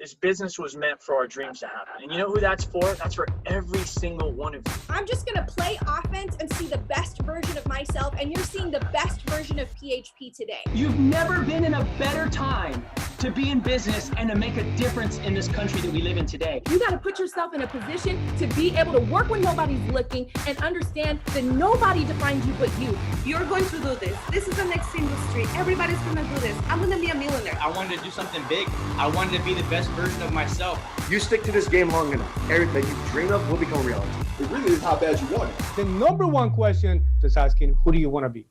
This business was meant for our dreams to happen. And you know who that's for? That's for every single one of you. I'm just going to play offense and see the best version of myself, and you're seeing the best version of PHP today. You've never been in a better time to be in business and to make a difference in this country that we live in today. You got to put yourself in a position to be able to work when nobody's looking and understand that nobody defines you but you. You're going to do this. This is the next industry. Everybody's going to do this. I'm going to be a millionaire. I wanted to do something big. I wanted to be the best version of myself. You stick to this game long enough, everything that you dream of will become reality. It really is how bad you want it. The number one question is asking, who do you want to be?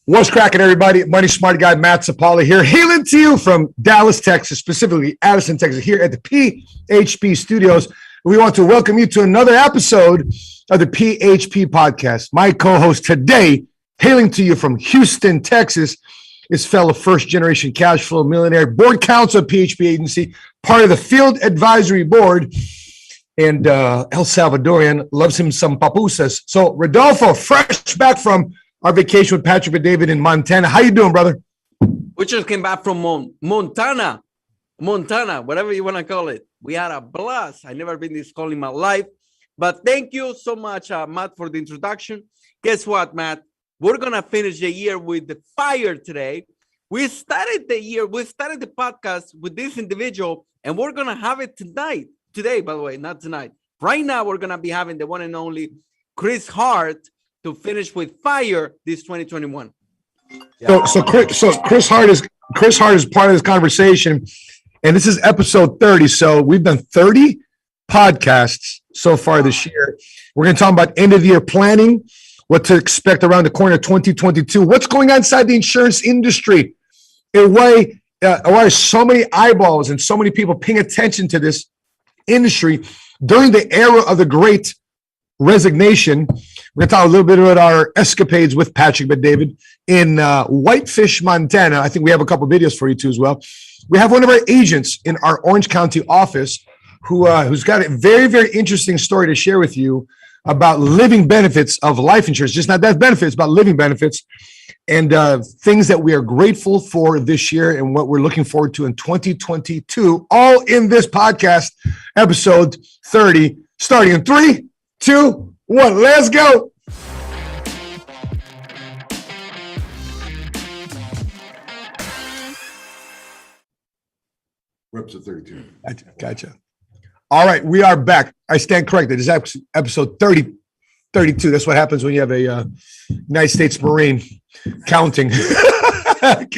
What's cracking, everybody? Money Smart Guy Matt Sapaula here, hailing to you from Dallas, Texas, specifically Addison, Texas, here at the PHP Studios. We want to welcome you to another episode of the PHP Podcast. My co-host today, hailing to you from Houston, Texas, is fellow first-generation cash flow millionaire, board counsel at PHP Agency, part of the Field Advisory Board, and El Salvadorian, loves him some papusas. So, Rodolfo, fresh back from our vacation with Patrick and David in Montana. How you doing, brother? We just came back from Montana, whatever you want to call it. We had a blast. I never been this cold in my life. But thank you so much, Matt, for the introduction. Guess what, Matt? We're going to finish the year with the fire today. We started the podcast with this individual, and we're going to have it tonight. Today, by the way, not tonight. Right now, we're going to be having the one and only Chris Hart to finish with fire this 2021. So Chris Hart is part of this conversation, and this is episode 30. So we've done 30 podcasts so far this year. We're going to talk about end of the year planning, what to expect around the corner 2022, what's going on inside the insurance industry, and why are so many eyeballs and so many people paying attention to this industry during the era of the Great Resignation. We're going to talk a little bit about our escapades with Patrick and David in Whitefish, Montana. I think we have a couple videos for you too as well. We have one of our agents in our Orange County office who's got a very, very interesting story to share with you about living benefits of life insurance. Just not death benefits, but living benefits and things that we are grateful for this year and what we're looking forward to in 2022, all in this podcast, episode 30, starting in 3, 2, 1. Let's go. We're episode 32. Gotcha. All right, we are back. I stand corrected. This is episode 30. 32. That's what happens when you have a United States Marine counting.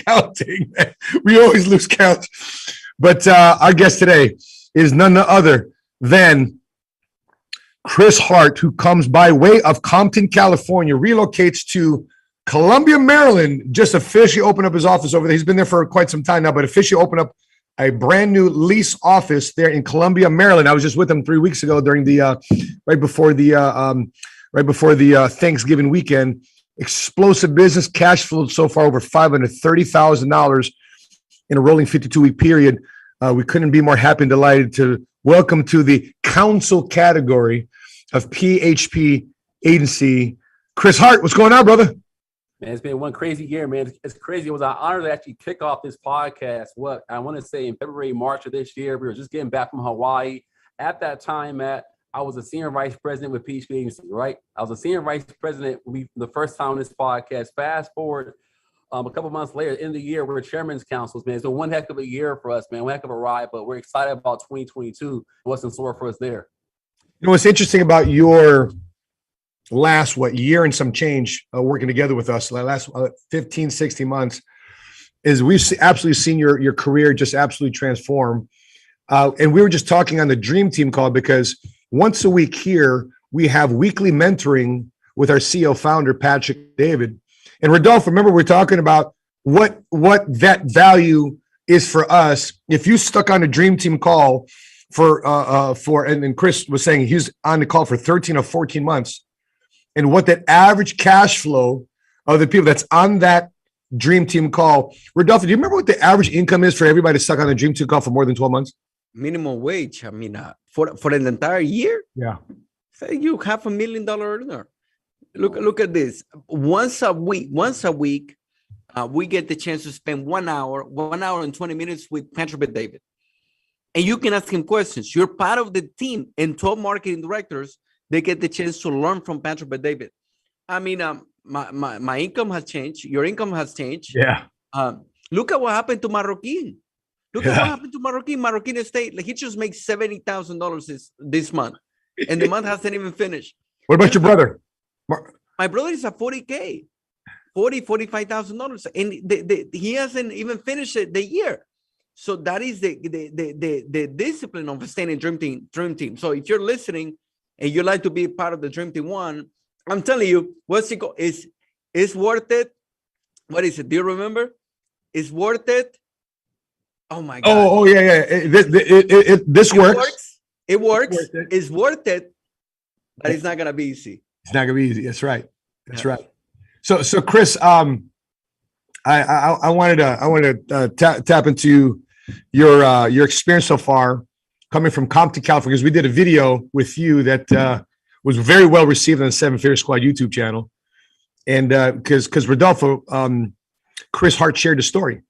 Counting. We always lose count. But our guest today is none other than Chris Hart, who comes by way of Compton, California, relocates to Columbia, Maryland, just officially opened up his office over there. He's been there for quite some time now, but officially opened up a brand new lease office there in Columbia, Maryland. I was just with him 3 weeks ago during the right before the Thanksgiving weekend. Explosive business, cash flowed so far over $530,000 in a rolling 52-week period. We couldn't be more happy and delighted to welcome to the council category of PHP agency, Chris Hart. What's going on, brother? Man, it's been one crazy year, man. It's crazy. It was an honor to actually kick off this podcast. What I want to say in February, March of this year, we were just getting back from Hawaii. At that time, Matt, I was a senior vice president with PHP Agency, right? I was a senior vice president the first time on this podcast. Fast forward a couple months later, in the year, we're chairman's councils, man. It's been one heck of a year for us, man. One heck of a ride, but we're excited about 2022. What's in store for us there? You know, what's interesting about your last year and some change working together with us, last 15, 16 months, is we've absolutely seen your career just absolutely transform. And we were just talking on the Dream Team call because once a week here, we have weekly mentoring with our CEO founder, Patrick David. And Rodolfo, remember we're talking about what that value is for us. If you stuck on a Dream Team call and Chris was saying he's on the call for 13 or 14 months, and what that average cash flow of the people that's on that Dream Team call. Rodolfo, do you remember what the average income is for everybody stuck on the Dream Team call for more than 12 months? Minimum wage. I mean, for an entire year, yeah, say you $500,000 earner. Look at this. Once a week, we get the chance to spend 1 hour and 20 minutes with Patrick David, and you can ask him questions. You're part of the team, and 12 marketing directors, they get the chance to learn from Patrick Bet-David. I mean, my income has changed. Your income has changed. Yeah. Look at what happened to Marroquin. Look at what happened to Marroquin. Marroquin Estate, like he just makes $70,000 this month, and the month hasn't even finished. What about your brother? My brother is at $40,000, $45,000, and he hasn't even finished the year. So that is the discipline of staying in Dream Team. So if you're listening and you like to be part of the Dream Team One, I'm telling you, it's worth it. What is it? Do you remember? It's worth it. Oh my God. Oh yeah. This works. It works. It's worth it, but it's not gonna be easy. It's not gonna be easy. That's right. That's right. So Chris, I wanted to tap into your experience so far, coming from Compton, California, because we did a video with you that was very well received on the Seven Figure Squad YouTube channel, and because Rodolfo, Chris Hart shared the story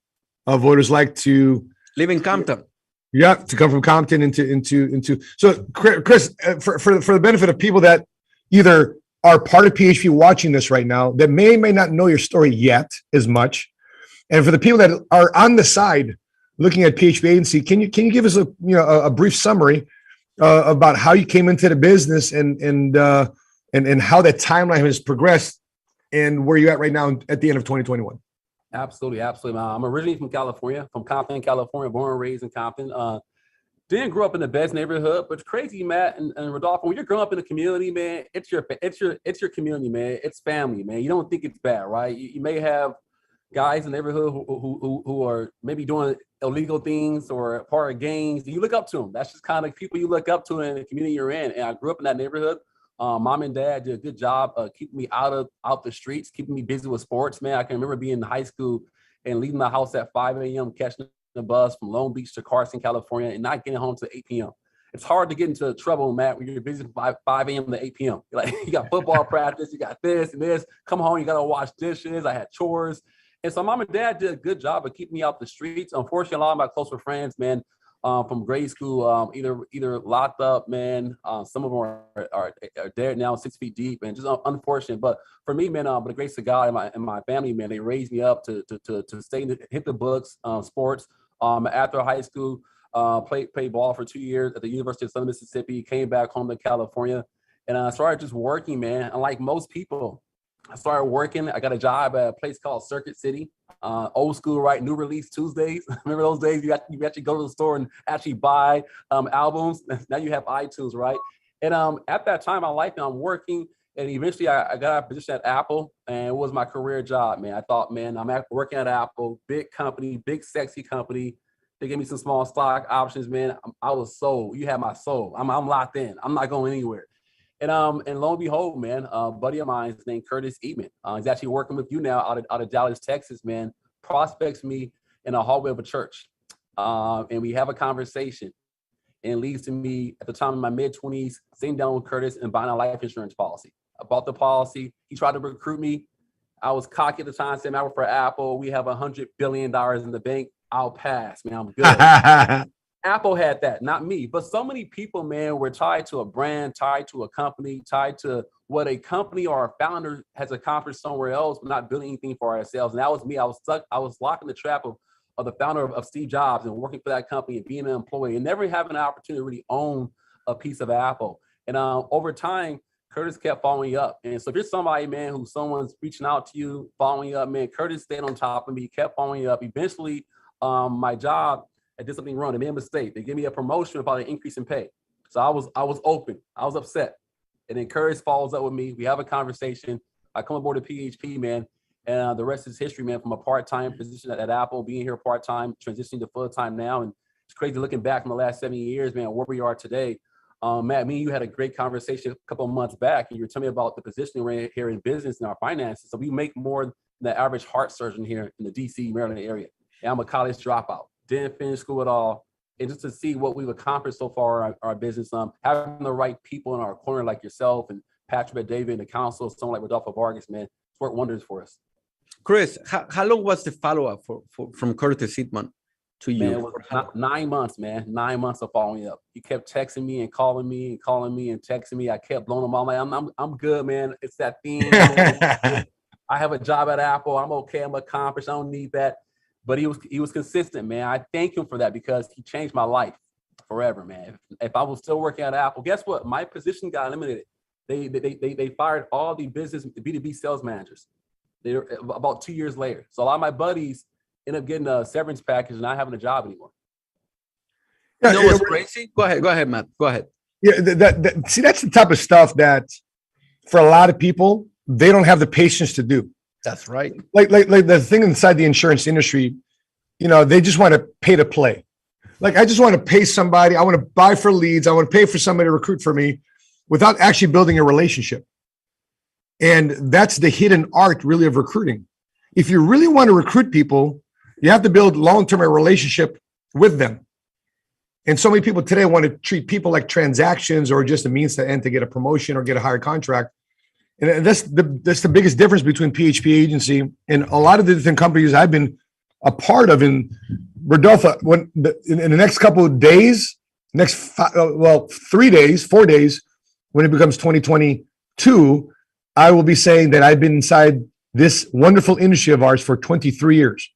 of what it was like to live in Compton. Yeah, to come from Compton into. So Chris, for the benefit of people that either are part of PHP watching this right now that may not know your story yet as much, and for the people that are on the side looking at PHP agency, can you give us a brief summary about how you came into the business and how that timeline has progressed and where you're at right now at the end of 2021? Absolutely. I'm originally from California, from Compton, California, born and raised in Compton. Didn't grow up in the best neighborhood, but it's crazy, Matt and Rodolfo. When you're growing up in a community, man, it's your community, man. It's family, man. You don't think it's bad, right? You may have guys in the neighborhood who are maybe doing illegal things or part of gangs. You look up to them. That's just kind of people you look up to in the community you're in. And I grew up in that neighborhood. Mom and dad did a good job keeping me out the streets, keeping me busy with sports, man. I can remember being in high school and leaving my house at 5 a.m., catching the bus from Long Beach to Carson, California, and not getting home till 8 p.m. It's hard to get into trouble, Matt, when you're busy from 5 a.m. to 8 p.m. Like, you got football practice, you got this and this. Come home, you got to wash dishes. I had chores. And so mom and dad did a good job of keeping me out the streets. Unfortunately, a lot of my closer friends, man, from grade school, either locked up, man. Some of them are dead now, 6 feet deep, and just unfortunate. But for me, man, by the grace of God and my family, man, they raised me up to stay hit the books, sports. After high school, played ball for 2 years at the University of Southern Mississippi. Came back home to California, And I started just working, man. Unlike most people, I started working. I got a job at a place called Circuit City. Old school, right? New release Tuesdays. Remember those days? You actually go to the store and actually buy albums. Now you have iTunes, right? And at that time, I liked it. I'm working. And eventually I got a position at Apple, and it was my career job, man. I thought, man, I'm working at Apple, big company, big sexy company. They gave me some small stock options, man. I was sold. You have my soul. I'm locked in. I'm not going anywhere. And lo and behold, man, a buddy of mine is named Curtis Eatman. He's actually working with you now out of Dallas, Texas, man. Prospects me in a hallway of a church. And we have a conversation. And it leads to me, at the time in my mid-20s, sitting down with Curtis and buying a life insurance policy. I bought the policy. He tried to recruit me. I was cocky at the time, saying I work for Apple. We have $100 billion in the bank. I'll pass, man. I'm good. Apple had that, not me. But so many people, man, were tied to a brand, tied to a company, tied to what a company or a founder has accomplished somewhere else, but not building anything for ourselves. And that was me. I was stuck. I was locked in the trap of the founder of Steve Jobs and working for that company and being an employee and never having an opportunity to really own a piece of Apple. And over time, Curtis kept following up. And so if you're somebody, man, who someone's reaching out to you, following up, man, Curtis stayed on top of me, kept following up. Eventually, my job, I did something wrong. They made a mistake. They gave me a promotion about an increase in pay. So I was open. I was upset. And then Curtis follows up with me. We have a conversation. I come aboard a PHP, man. And the rest is history, man, from a part-time position at Apple, being here part-time, transitioning to full-time now. And it's crazy looking back from the last 7 years, man, where we are today. Matt, me and you had a great conversation a couple of months back, and you were telling me about the positioning we're here in business and our finances. So we make more than the average heart surgeon here in the DC, Maryland area. And I'm a college dropout, didn't finish school at all. And just to see what we've accomplished so far in our business, having the right people in our corner like yourself and Patrick David and the council, someone like Rodolfo Vargas, man, it's worked wonders for us. Chris, how long was the follow-up from Curtis Eatman to you? Man, it was 9 months, man. 9 months of following up. He kept texting me and calling me and texting me. I kept blowing him off. I'm good, man. It's that thing. I have a job at Apple. I'm okay. I'm accomplished. I don't need that. But he was consistent, man. I thank him for that because he changed my life forever, man. If I was still working at Apple, guess what? My position got eliminated. They fired all the B2B sales managers. They were about 2 years later. So a lot of my buddies ended up getting a severance package and not having a job anymore. You know what's crazy? Go ahead, Matt. Go ahead. Yeah, see, that's the type of stuff that for a lot of people, they don't have the patience to do. That's right. Like the thing inside the insurance industry, they just want to pay to play. Like, I just want to pay somebody. I want to buy for leads. I want to pay for somebody to recruit for me without actually building a relationship. And that's the hidden art, really, of recruiting. If you really want to recruit people, you have to build long-term a relationship with them. And so many people today want to treat people like transactions or just a means to end to get a promotion or get a higher contract. And that's the biggest difference between PHP agency and a lot of the different companies I've been a part of. In Rodolfo, in the next couple of days, 3 days, 4 days, when it becomes 2022, I will be saying that I've been inside this wonderful industry of ours for 23 years.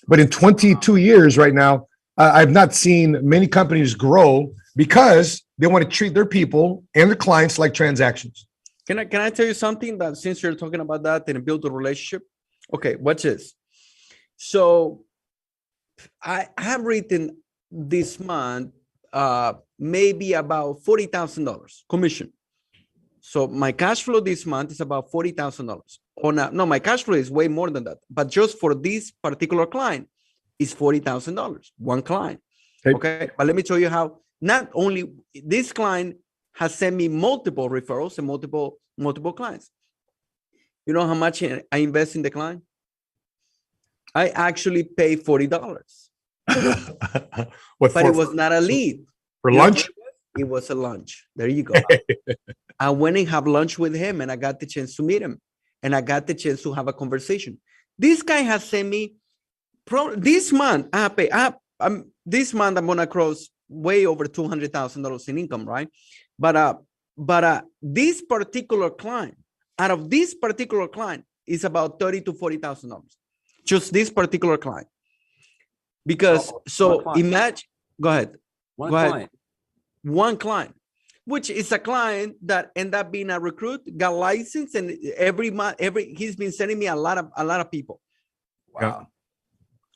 But in 22 years right now, I've not seen many companies grow because they want to treat their people and their clients like transactions. Can I tell you something that since you're talking about that and build a relationship? Okay, watch this. So I have written this month maybe about $40,000 commission. So my cash flow this month is about $40,000. No, my cash flow is way more than that. But just for this particular client, is $40,000, one client. Okay, but let me tell you how. Not only this client has sent me multiple referrals and multiple clients. You know how much I invest in the client? I actually pay $40. But it was not a lead. For lunch? It was a lunch. There you go. I went and have lunch with him and I got the chance to meet him. And I got the chance to have a conversation. This guy has sent me, this month, this month I'm going to cross way over $200,000 in income, right? But this particular client, out of this particular client, is about $30,000 to $40,000. Just this particular client. Because imagine, go ahead. One client. One client. which is a client that ended up being a recruit, got licensed, and every month, he's been sending me a lot of people. Wow.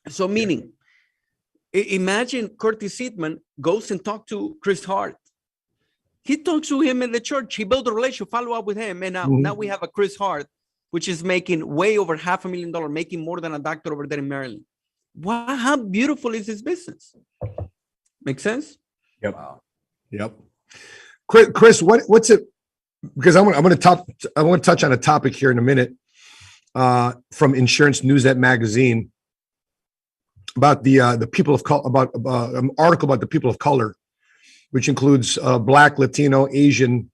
So meaning, imagine Curtis Seidman goes and talks to Chris Hart. He talks to him in the church. He built a relationship, follow up with him. And now we have a Chris Hart, which is making way over $500,000, making more than a doctor over there in Maryland. Wow, how beautiful is this business? Make sense? Yep. Wow. Yep. Chris, what's it? Because I want to touch on a topic here in a minute from Insurance Newsnet magazine about the people of color, about an article about the people of color, which includes Black, Latino, Asian,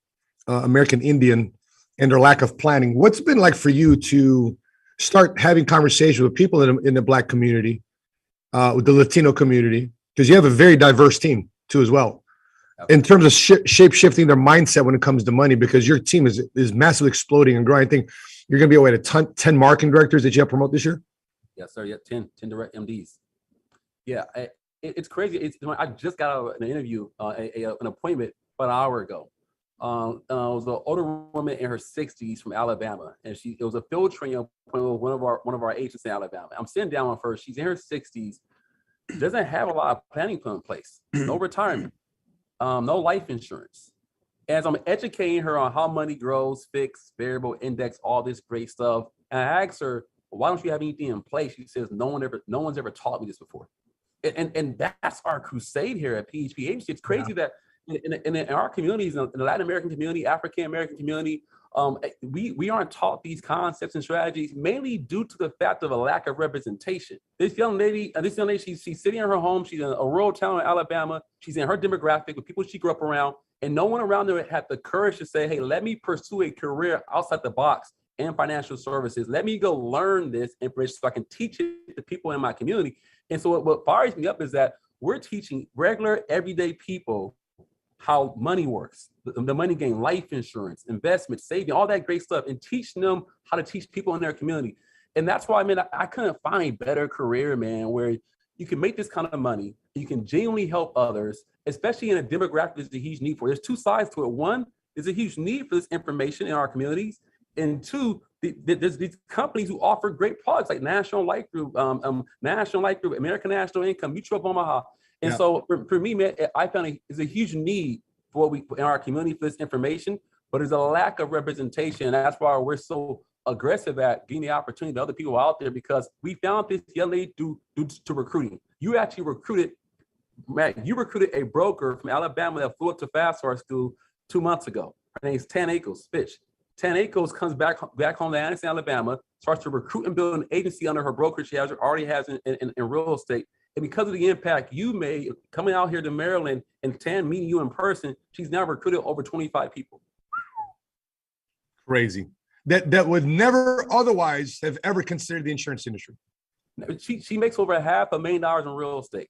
American Indian, and their lack of planning. What's it been like for you to start having conversations with people in the Black community, with the Latino community? Because you have a very diverse team too as well, in terms of shape-shifting their mindset when it comes to money, because your team is massively exploding and growing. I think you're going to be away to 10 marketing directors that you have promote this year. Yes, sir. Yeah, 10 direct MDs. Yeah, it's crazy. I just got out of an interview, an appointment about an hour ago. It was an older woman in her 60s from Alabama, and it was a field training appointment with one of our agents in Alabama. I'm sitting down with her. She's in her 60s, doesn't have a lot of planning put in place, no retirement, no life insurance. As I'm educating her on how money grows, fixed, variable, index, all this great stuff, and I asked her, "Why don't you have anything in place?" She says, "No one's ever taught me this before." And that's our crusade here at PHP Agency. It's crazy that in our communities, in the Latin American community, African American community, we aren't taught these concepts and strategies, mainly due to the fact of a lack of representation. This young lady, she's sitting in her home. She's in a rural town in Alabama. She's in her demographic with people she grew up around, and no one around her had the courage to say, "Hey, let me pursue a career outside the box in financial services. Let me go learn this information so I can teach it to people in my community." And so what fires me up is that we're teaching regular, everyday people how money works, the money game, life insurance, investment, saving, all that great stuff, and teaching them how to teach people in their community. And that's why, man, I couldn't find a better career, man, where you can make this kind of money, you can genuinely help others, especially in a demographic there's a huge need for. There's two sides to it. One, there's a huge need for this information in our communities. And two, there's these companies who offer great products like National Life Group, American National Income, Mutual of Omaha. And so for me, man, I found there's a huge need for what we in our community for this information, but there's a lack of representation. And that's why we're so aggressive at getting the opportunity to other people out there, because we found this young lady due to recruiting. You actually recruited, Matt, you recruited a broker from Alabama that flew up to FastStar School 2 months ago. Her name's Tan Akos, Fitch. Tan Akos comes back home to Anderson, Alabama, starts to recruit and build an agency under her brokerage she already has in real estate. And because of the impact you made coming out here to Maryland and Tan meeting you in person, she's now recruited over 25 people. Crazy. That would never otherwise have ever considered the insurance industry. She makes over $500,000 in real estate.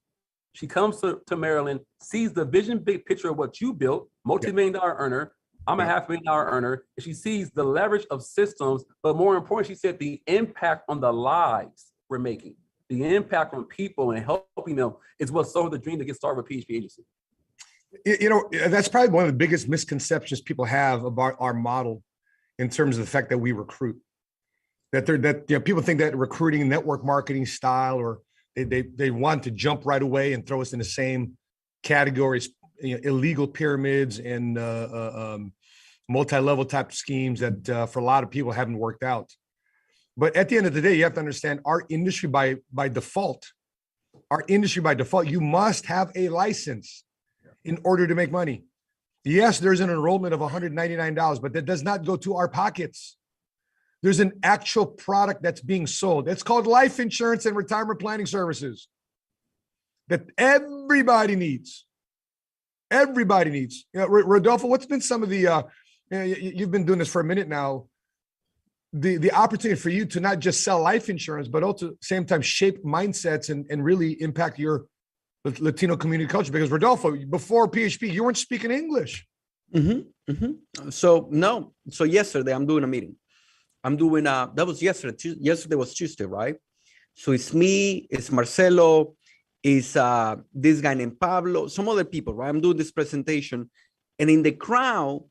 She comes to Maryland, sees the vision, big picture of what you built, multi-million-dollar earner. I'm a $500,000 earner. And she sees the leverage of systems, but more importantly, she said the impact on the lives we're making, the impact on people and helping them is what sold the dream to get started with PHP Agency. You know, that's probably one of the biggest misconceptions people have about our model in terms of the fact that we recruit. That people think that recruiting network marketing style, or they want to jump right away and throw us in the same categories, illegal pyramids and multi-level type schemes that for a lot of people haven't worked out. But at the end of the day, you have to understand our industry by default, you must have a license in order to make money. Yes, there's an enrollment of $199, but that does not go to our pockets. There's an actual product that's being sold. It's called life insurance and retirement planning services that everybody needs. Everybody needs. Rodolfo, what's been some of the, you've been doing this for a minute now, the opportunity for you to not just sell life insurance, but also at the same time shape mindsets and really impact your Latino community culture? Because Rodolfo, before PHP, you weren't speaking English. So yesterday I'm doing a meeting. That was yesterday. Yesterday was Tuesday, right? So it's me, it's Marcelo, it's this guy named Pablo, some other people, right? I'm doing this presentation, And in the crowd,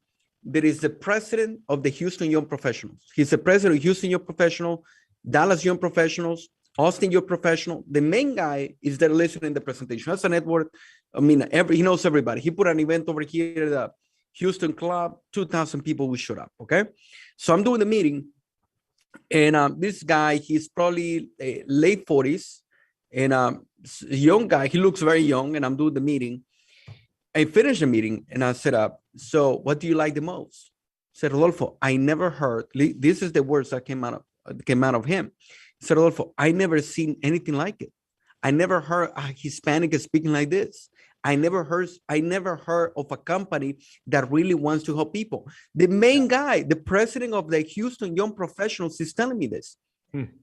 there is the president of the Houston Young Professionals. He's the president of Houston Young Professional, Dallas Young Professionals, Austin Young Professional. The main guy is there listening to the presentation. That's a network. I mean, he knows everybody. He put an event over here at the Houston Club, 2,000 people will show up, okay? So I'm doing the meeting, and this guy, he's probably late 40s, and young guy, he looks very young, and I'm doing the meeting. I finished the meeting, and I said, so what do you like the most? I said, Rodolfo, I never heard, this is the words that came out of him. I said, Rodolfo, I never seen anything like it. I never heard a Hispanic speaking like this. I never heard of a company that really wants to help people. The main guy, the president of the Houston Young Professionals, is telling me this.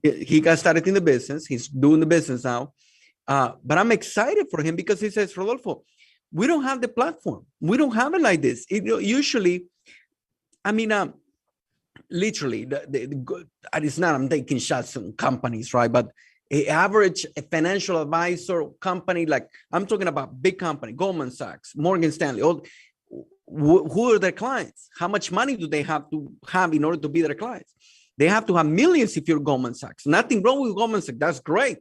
He got started in the business. He's doing the business now. But I'm excited for him because he says, Rodolfo, we don't have the platform. We don't have it like this. Usually, I mean, literally, it's not, I'm taking shots on companies, right? But an average financial advisor company, like I'm talking about big company, Goldman Sachs, Morgan Stanley, who are their clients? How much money do they have to have in order to be their clients? They have to have millions if you're Goldman Sachs. Nothing wrong with Goldman Sachs. That's great.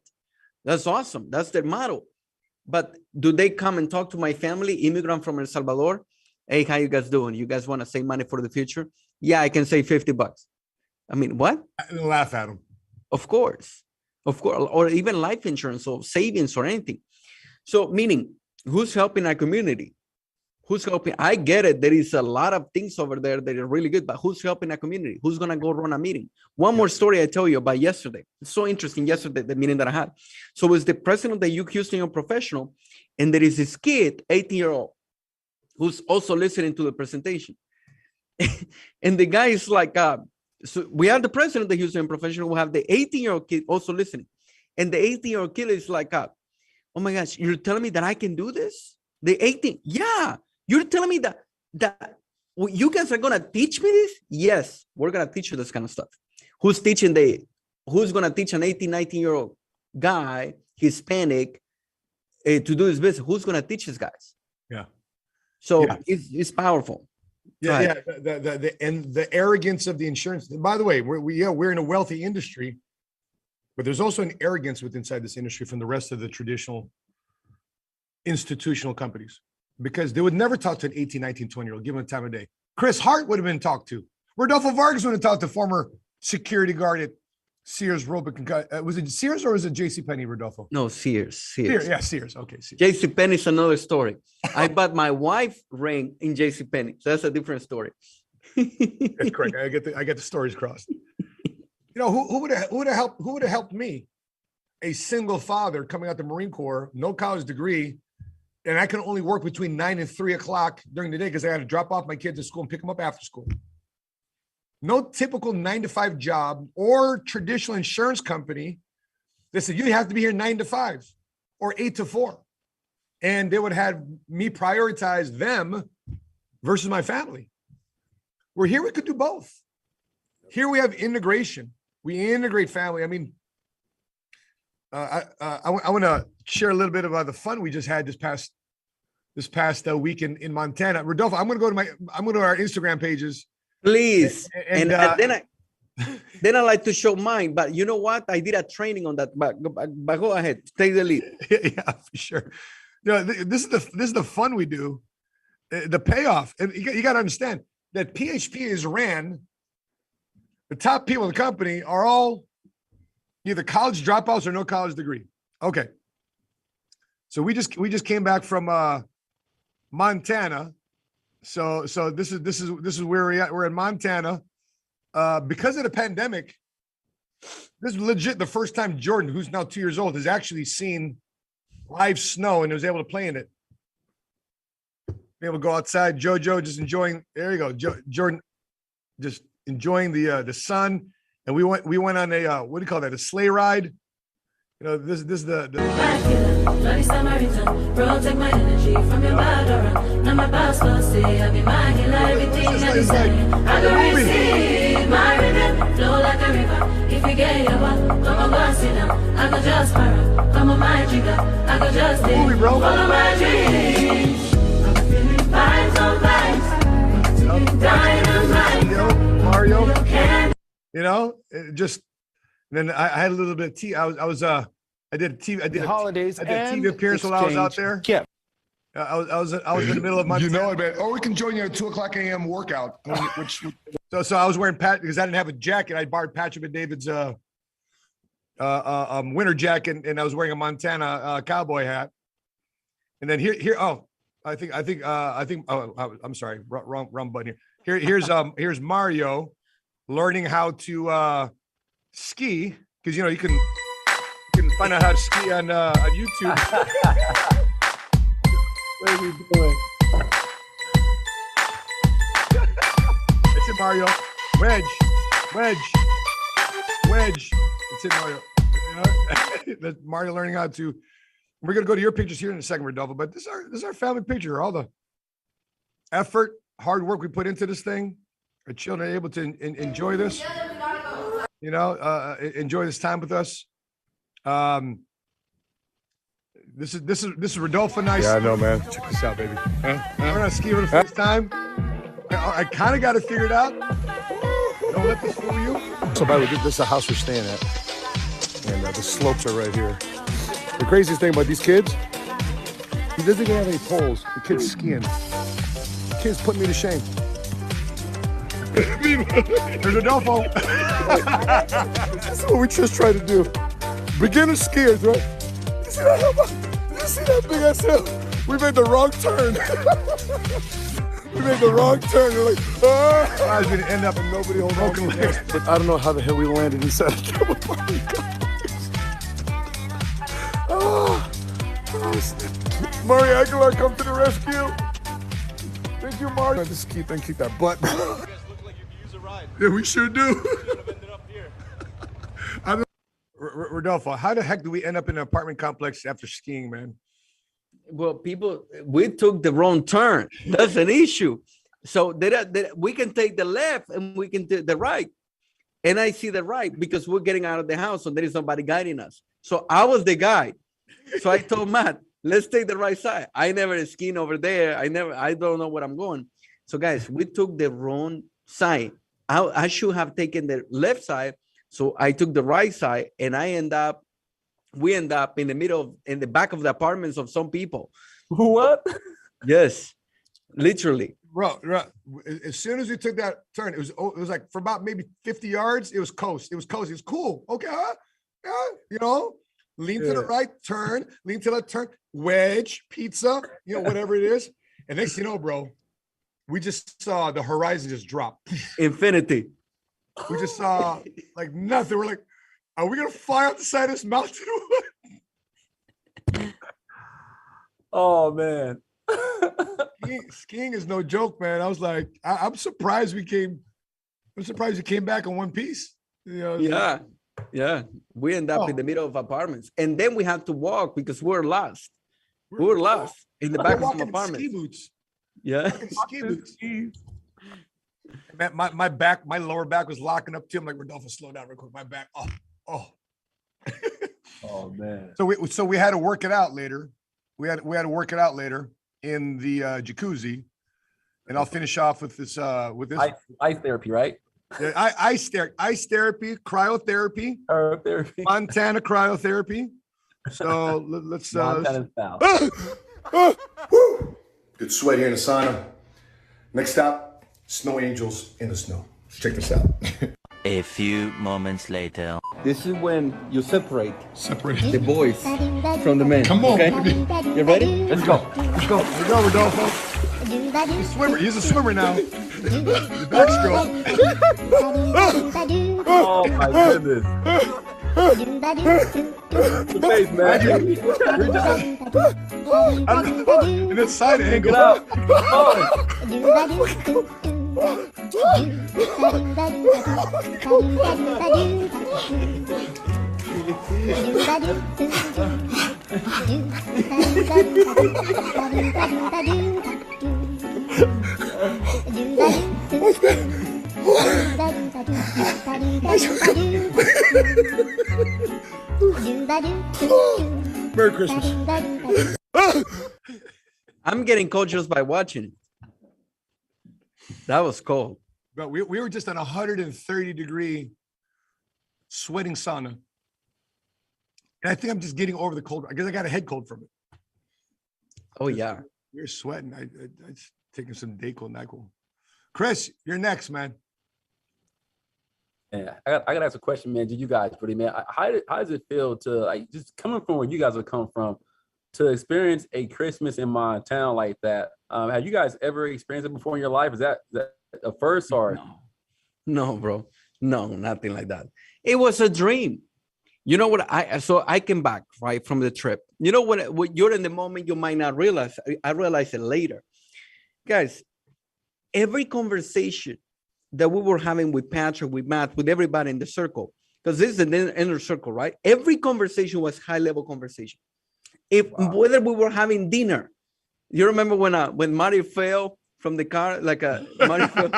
That's awesome. That's their model. But do they come and talk to my family, immigrant from El Salvador? Hey, how you guys doing? You guys want to save money for the future? Yeah, I can save $50. I mean, what? I laugh at them. Of course, or even life insurance or savings or anything. So meaning, who's helping our community? Who's helping? I get it. There is a lot of things over there that are really good, but who's helping our community? Who's going to go run a meeting? One more story I tell you about yesterday. It's so interesting yesterday, the meeting that I had. So it was the president of the Houston Young Professional, and there is this kid, 18-year-old, who's also listening to the presentation. And the guy is like, so we have the president of the Houston Young Professional, we have the 18-year-old kid also listening. And the 18-year-old kid is like, oh my gosh, you're telling me that I can do this? The 18, yeah. You're telling me that you guys are going to teach me this? Yes, we're going to teach you this kind of stuff. Who's going to teach an 18, 19-year-old guy, Hispanic, to do this business? Who's going to teach these guys? Yeah. So it's powerful. Yeah, the arrogance of the insurance. By the way, we're in a wealthy industry, but there's also an arrogance inside this industry from the rest of the traditional institutional companies, because they would never talk to an 18, 19, 20-year-old, give them a time of day. Chris Hart would have been talked to. Rodolfo Vargas would have talked to former security guard at Sears Roebuck. Was it Sears or was it JCPenney, Rodolfo? No, Sears. Yeah, Sears. Okay, Sears. JCPenney is another story. I bought my wife ring in JCPenney. So that's a different story. That's correct. I get the stories crossed. You know, who would have helped me? A single father coming out the Marine Corps, no college degree, and I can only work between 9 and 3 o'clock during the day because I had to drop off my kids at school and pick them up after school. No typical 9-to-5 job or traditional insurance company. They said, you have to be here 9 to 5 or 8 to 4. And they would have me prioritize them versus my family. We're here, we could do both. Here we have integration. We integrate family. I mean, I want to share a little bit about the fun we just had this past week in Montana. Rodolfo, I'm going to go to our Instagram pages. Please. And then I like to show mine, but you know what? I did a training on that, but go ahead, take the lead. Yeah, for sure. You know, this is the fun we do, the payoff. And you got to understand that PHP is ran. The top people in the company are all either college dropouts or no college degree. Okay. So we just came back from Montana. So this is where we're at. We're in Montana. Because of the pandemic, this is legit the first time Jordan, who's now 2 years old, has actually seen live snow and was able to play in it. Be able to go outside. Jojo just enjoying. There you go, Jordan, just enjoying the sun. And we went on a what do you call that? A sleigh ride. You know, this is the protect my energy from your bad aura. Now my past say I be minding everything that is saying. I go receive my rhythm, flow like a river. If you get your one, come on, go and sit down. I go just para, come on my trigger. I go just follow my dreams. I'm feeling vibes on vibes. Mario. You know, it just. And then I had a little bit of tea. I did TV. I did holidays. I did a TV appearance while I was out there. Yeah. I was in the middle of my. You know it, man. Or we can join you at 2:00 a.m. workout. Which so I was wearing because I didn't have a jacket. I borrowed Patrick and David's winter jacket, and I was wearing a Montana cowboy hat. And then here. Oh, I think. Oh, I'm sorry. Wrong button here. Here's Mario learning how to ski, because you can find out how to ski on YouTube. What are we doing? That's it, Mario. Wedge. That's it, Mario. That's Mario learning how to. We're gonna go to your pictures here in a second, Rodolfo. But this is our family picture. All the effort, hard work we put into this thing. Our children are able to enjoy this. Enjoy this time with us. This is Rodolfo and I. Yeah, I know, man. Check this out, baby. We're gonna ski for the first time. I kind of got it figured out. Don't let this fool you. So, by the way, this is the house we're staying at, and the slopes are right here. The craziest thing about these kids, he doesn't even have any poles. The kid's skiing. The kid's putting me to shame. There's Rodolfo. This is what we just try to do. Beginner skiers, right? You see that big ass hill? We made the wrong turn. We're like, I was gonna end up in nobody on broken legs. But I don't know how the hell we landed inside of Cowboy. Mario Aguilar, come to the rescue. Thank you, Mario. Just keep that butt. Yeah, we sure do. Rodolfo, how the heck do we end up in an apartment complex after skiing, man? Well, we took the wrong turn. That's an issue. So we can take the left and we can take the right. And I see the right because we're getting out of the house, so there is nobody guiding us. So I was the guide. So I told Matt, let's take the right side. I never skiing over there. I don't know where I'm going. So guys, we took the wrong side. I should have taken the left side. So I took the right side, and we end up in the back of the apartments of some people. What? Yes, literally. Bro, as soon as we took that turn, it was like for about maybe 50 yards, it was coast. It was cool. Okay, yeah, lean to the right, turn, lean to the turn, wedge, pizza, whatever it is. And next thing you know, bro, we just saw the horizon just drop. Infinity. We just saw like nothing. We're like, are we gonna fly up the side of this mountain? Oh man. Skiing is no joke, man. I was like, I'm surprised we came back in one piece. Yeah. We end up in the middle of apartments, and then we had to walk because we're lost. We're lost in the back of some apartments. Ski boots. Yeah. Ski boots. Man, my lower back was locking up too. I'm like, Rodolfo, slow down real quick. My back. Oh. Oh man. So we had to work it out later. We had to work it out later in the jacuzzi, and I'll finish off with this. Ice therapy, right? Yeah, ice therapy, cryotherapy, Montana cryotherapy. So let's. Good sweat here in the sauna. Next stop, snow angels in the snow. Let's check this out. A few moments later. This is when you separate the boys from the men. Come on, okay? baby. You ready? Let's go. Let's go, Rodolfo. He's a swimmer now. The backstroke. Oh my goodness. The face, man. And it's side angle. Get out. Merry Christmas. I'm getting cold just by watching it. That was cold. But we were just at 130-degree sweating sauna. And I think I'm just getting over the cold. I guess I got a head cold from it. Oh, yeah. You're sweating. I just taking some Dayquil, NyQuil. Chris, you're next, man. Yeah, I got to ask a question, man. To you guys, pretty man. How does it feel to like just coming from where you guys have come from to experience a Christmas in my town like that? Have you guys ever experienced it before in your life? Is that a first or? No, bro. No, nothing like that. It was a dream. You know what? I came back right from the trip. You know what you're in the moment, you might not realize. I realized it later, guys. Every conversation that we were having with Patrick, with Matt, with everybody in the circle, because this is an inner circle, right? Every conversation was high-level conversation. Whether we were having dinner, you remember when Mario fell from the car, Mario fell.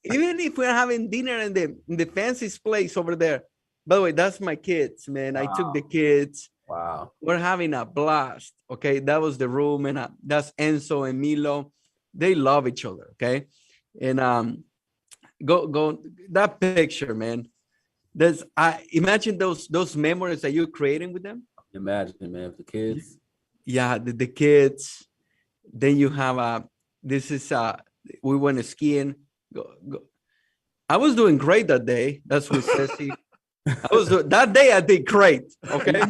Even if we're having dinner in the fanciest place over there. By the way, that's my kids, man. Wow. I took the kids. Wow. We're having a blast. Okay, that was the room, and that's Enzo and Milo. They love each other. Okay, and go that picture, man. Imagine those memories that you're creating with them. Imagine, man, the kids. Yeah, the kids. Then you have we went skiing. Go. I was doing great that day. That's what Ceci. That day I did great. Okay,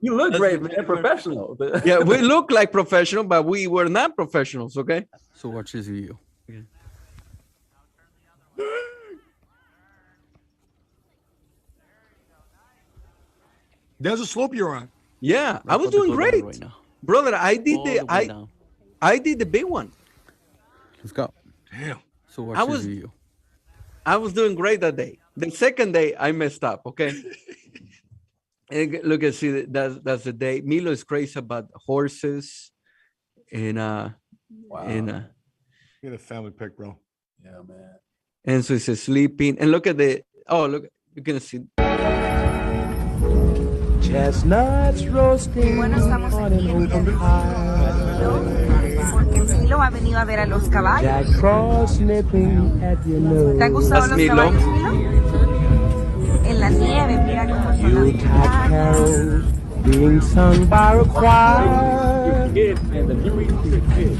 you look great, man. Professional. Yeah, we look like professional, but we were not professionals. Okay. So watch this video. Yeah. There's a slope you're on. Yeah, I was doing great, right now. Brother. I did the big one. Let's go. Damn. So watch this video. I was doing great that day. The second day, I messed up. Okay. And look and see that's the day. Milo is crazy about horses, and wow. And get a family pic, bro. Yeah, man. And so he's sleeping. And look at look, you can see. Chestnuts roasting. Bueno, estamos aquí en el porque Milo ha venido a ver a los caballos. Jack Frost nipping at your nose. ¿Te han gustado los caballos, Milo? En la nieve, mira cómo son las carols being sung by a choir.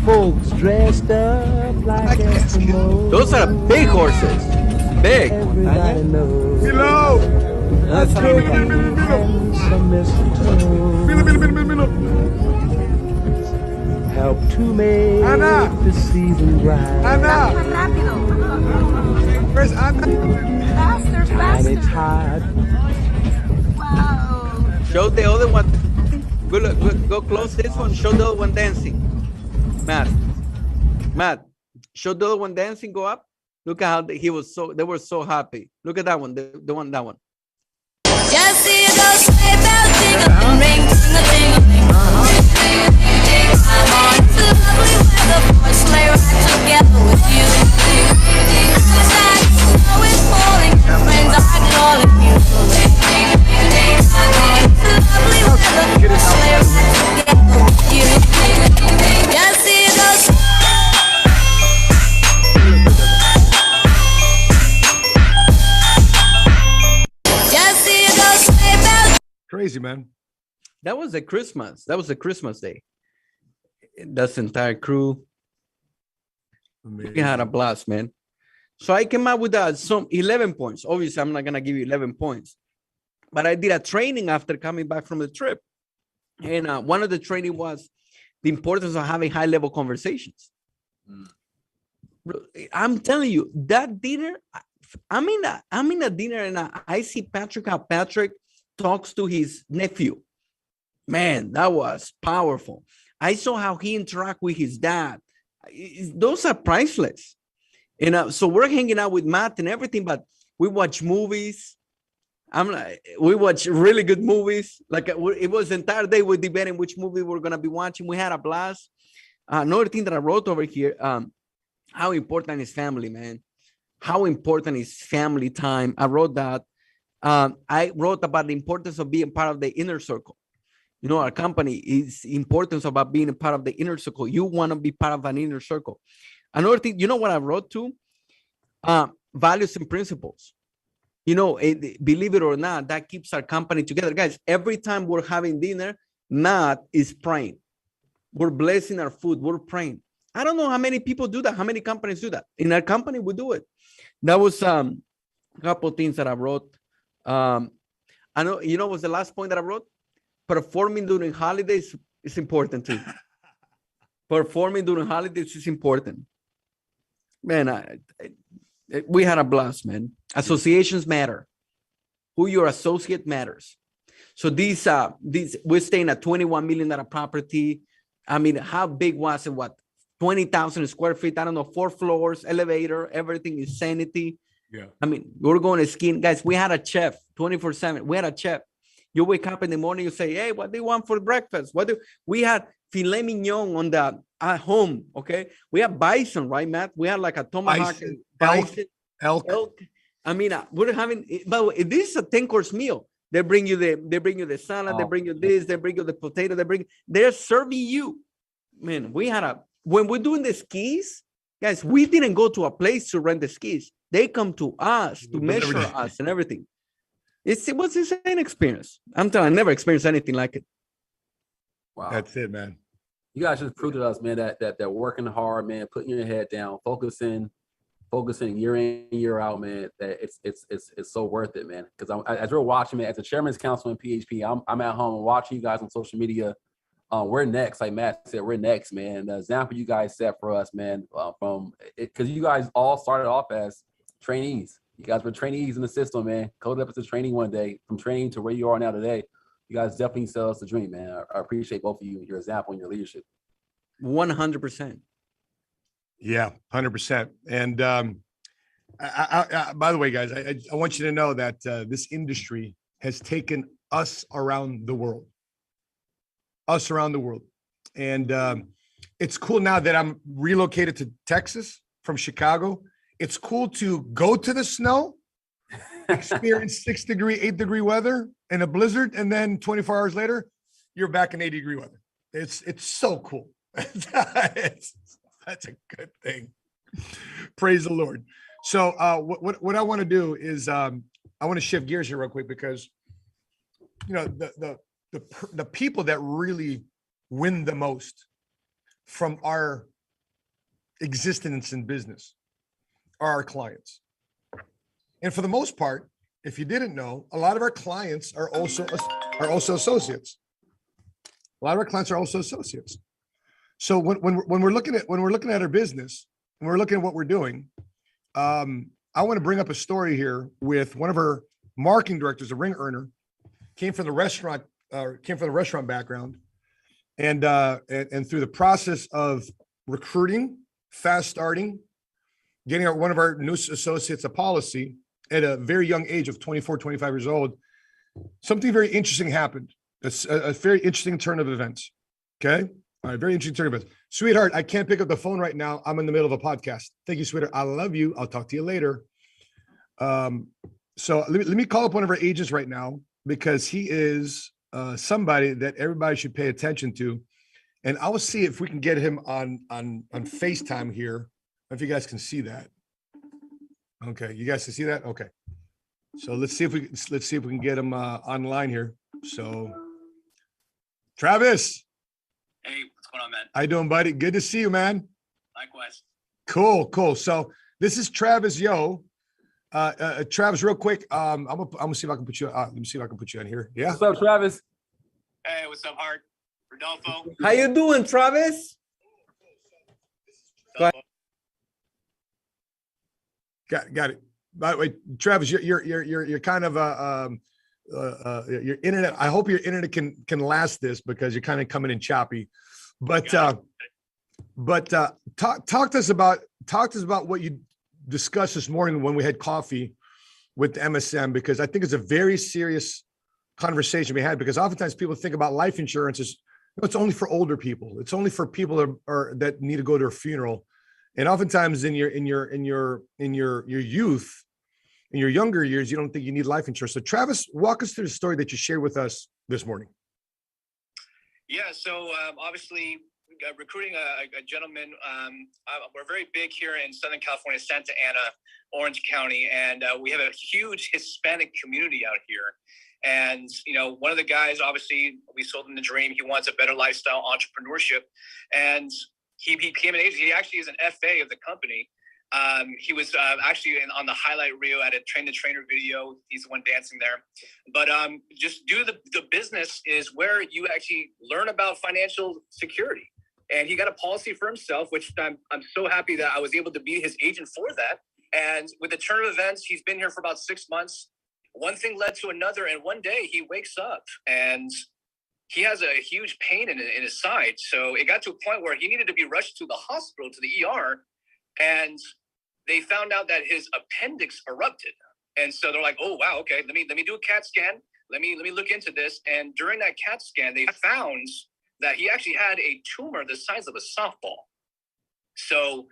Folks dressed up like Eskimos. Those are big horses. Big. Everybody knows. Milo! That's some mistletoe. Help to make the season bright. Anna! Where's Anna? And it's hot. Wow. Show the other one. Go close this one. Show the other one dancing. Matt, show the other one dancing. Go up. Look at how they were so happy. Look at that one. The one, that one. Just see those sleigh bells jingle, ring, ting-a-ting-a-ling. I'm on to lovely weather for a sleigh ride together with you. Outside, snow is falling, friends are calling you. I'm on to lovely weather for a sleigh ride together with you. Just see those. Crazy, man. That was a Christmas. That was a Christmas day. That's the entire crew. Amazing. We had a blast, man. So I came out with some 11 points. Obviously, I'm not going to give you 11 points. But I did a training after coming back from the trip. And one of the training was the importance of having high-level conversations. I'm telling you, that dinner, I'm in a dinner and I see how Patrick talks to his nephew. Man, that was powerful. I saw how he interacts with his dad. Those are priceless. And so we're hanging out with Matt and everything, but we watch movies. We watch really good movies. It was the entire day we debating which movie we're gonna be watching. We had a blast. Another thing that I wrote over here, how important is family, man. How important is family time. I wrote that. I wrote about the importance of being part of the inner circle. You know, our company is importance about being a part of the inner circle. You want to be part of an inner circle. Another thing, you know what I wrote too? Values and principles. You know, believe it or not, that keeps our company together. Guys, every time we're having dinner, Matt is praying. We're blessing our food. We're praying. I don't know how many people do that. How many companies do that? In our company, we do it. That was a couple of things that I wrote. I know, you know, was the last point that I wrote? Performing during holidays is important too. Performing during holidays is important. Man, we had a blast, man. Associations matter. Who your associate matters. So these we're staying at $21 million property. I mean, how big was it? What, 20,000 square feet? I don't know, 4 floors, elevator, everything is sanity. Yeah. I mean, we're going to skiing. Guys, we had a chef 24/7. We had a chef. You wake up in the morning, you say, hey, what do you want for breakfast? We had filet mignon at home, okay? We have bison, right, Matt? We had like a tomahawk, bison, elk. I mean, we're having, but this is a 10-course meal. They bring you the salad, they bring you this, they bring you the potato, they're serving you. Man, when we're doing the skis, guys, we didn't go to a place to rent the skis. They come to us to measure us and everything. It was an insane experience. I'm telling you, I never experienced anything like it. Wow. That's it, man. You guys just proved to us, man, that working hard, man, putting your head down, focusing year in, year out, man, that it's so worth it, man. Because as we're watching, man, as the chairman's council in PHP, I'm at home watching you guys on social media. We're next, like Matt said, we're next, man. The example you guys set for us, man, because you guys all started off as trainees. You guys were trainees in the system, man. Coded up as a trainee one day, from training to where you are now today. You guys definitely sell us the dream, man. I appreciate both of you, your example and your leadership. 100%. Yeah, 100%. And by the way, guys, I want you to know that this industry has taken us around the world. And it's cool now that I'm relocated to Texas from Chicago. It's cool to go to the snow, experience 6-degree, 8-degree weather in a blizzard, and then 24 hours later, you're back in 80-degree weather. It's so cool. That's a good thing. Praise the Lord. So what I want to do is I want to shift gears here real quick, because you know the people that really win the most from our existence in business are our clients. And for the most part, if you didn't know, a lot of our clients are also associates. A lot of our clients are also associates. So when we're looking at our business and we're looking at what we're doing, I want to bring up a story here with one of our marketing directors, a ring earner, came from the restaurant background, and through the process of recruiting, fast starting, getting one of our new associates a policy at a very young age of 24, 25 years old, something very interesting happened. It's a very interesting turn of events. Okay. All right. Very interesting turn of events. Sweetheart, I can't pick up the phone right now. I'm in the middle of a podcast. Thank you, sweetheart. I love you. I'll talk to you later. So let me call up one of our agents right now, because he is somebody that everybody should pay attention to. And I will see if we can get him on FaceTime here. If you guys can see that. Okay, you guys can see that? Okay. So let's see if we can get him online here. So Travis. Hey, what's going on, man? How you doing, buddy? Good to see you, man. Likewise. Cool. So this is Travis Yo. Travis, real quick. I'm gonna see if I can put you let me see if I can put you on here. Yeah. What's up, Travis? Hey, what's up, Hart? Rodolfo. How you doing, Travis? Got it. By the way, Travis, you're kind of your internet. I hope your internet can last this, because you're kind of coming in choppy. But talk to us about what you discussed this morning when we had coffee with the MSM, because I think it's a very serious conversation we had, because oftentimes people think about life insurance as it's only for older people. It's only for people that need to go to a funeral. And oftentimes in your youth, in your younger years, you don't think you need life insurance. So Travis, walk us through the story that you shared with us this morning. Yeah. So obviously recruiting a gentleman. We're very big here in Southern California, Santa Ana, Orange County, and we have a huge Hispanic community out here. And, you know, one of the guys, obviously, we sold him the dream. He wants a better lifestyle, entrepreneurship. And he became an agent. He actually is an FA of the company. He was actually on the highlight reel at a Train the Trainer video. He's the one dancing there. But just do the business is where you actually learn about financial security. And he got a policy for himself, which I'm so happy that I was able to be his agent for that. And with the turn of events, he's been here for about 6 months. One thing led to another, and one day he wakes up and he has a huge pain in his side. So it got to a point where he needed to be rushed to the hospital, to the ER, and they found out that his appendix erupted. And so they're like, oh, wow, okay, let me do a CAT scan. Let me look into this. And during that CAT scan, they found that he actually had a tumor the size of a softball. So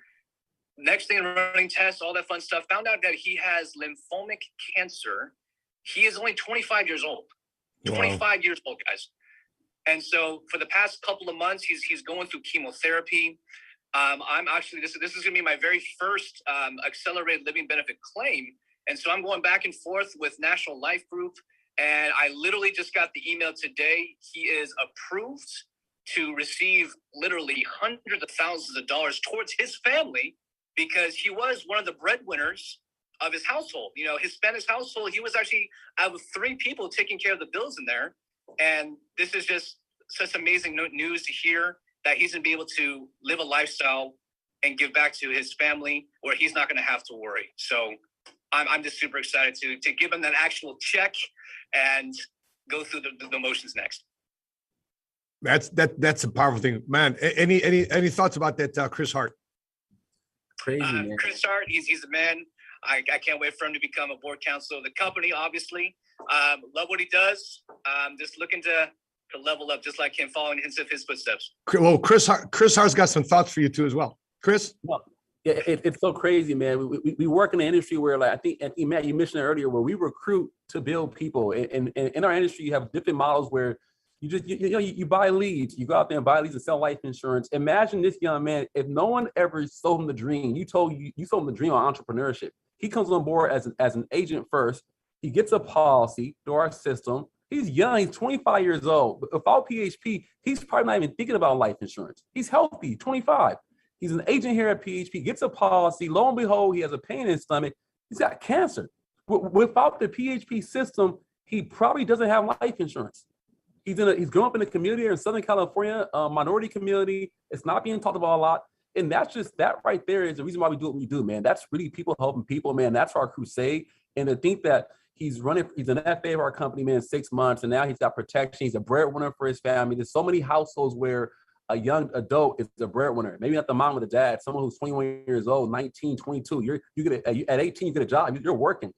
next thing, running tests, all that fun stuff, found out that he has lymphomic cancer. He is only 25 years old. Wow. 25 years old, guys. And so for the past couple of months, he's going through chemotherapy. I'm actually, this is going to be my very first accelerated living benefit claim. And so I'm going back and forth with National Life Group. And I literally just got the email today. He is approved to receive literally hundreds of thousands of dollars towards his family because he was one of the breadwinners of his household. You know, his Spanish household, he was actually out of 3 people taking care of the bills in there. And this is just such amazing news to hear that he's going to be able to live a lifestyle and give back to his family where he's not going to have to worry. So I'm just super excited to give him that actual check and go through the motions next. That's a powerful thing, man. Any thoughts about that, Chris Hart? Crazy, man. Chris Hart, he's the man. I can't wait for him to become a board counsel of the company, obviously. Love what he does. Just looking to level up, just like him, following his footsteps. Well, Chris Hart's got some thoughts for you too as well. Chris? Well, yeah, it's so crazy, man. We work in an industry where, like, I think Matt, you mentioned it earlier, where we recruit to build people. And in our industry, you have different models where you buy leads, you go out there and buy leads and sell life insurance. Imagine this young man, if no one ever sold him the dream, you sold him the dream on entrepreneurship. He comes on board as an agent first. He gets a policy through our system. He's young, he's 25 years old. But without PHP, he's probably not even thinking about life insurance. He's healthy, 25. He's an agent here at PHP, gets a policy. Lo and behold, he has a pain in his stomach. He's got cancer. Without the PHP system, he probably doesn't have life insurance. He's grown up in a community here in Southern California, minority community. It's not being talked about a lot. And that right there is the reason why we do what we do, man. That's really people helping people, man. That's our crusade. And to think that he's an FA of our company, man, in 6 months, and now he's got protection. He's a breadwinner for his family. There's so many households where a young adult is the breadwinner. Maybe not the mom or the dad, someone who's 21 years old, 19, 22. At 18, you get a job, you're working.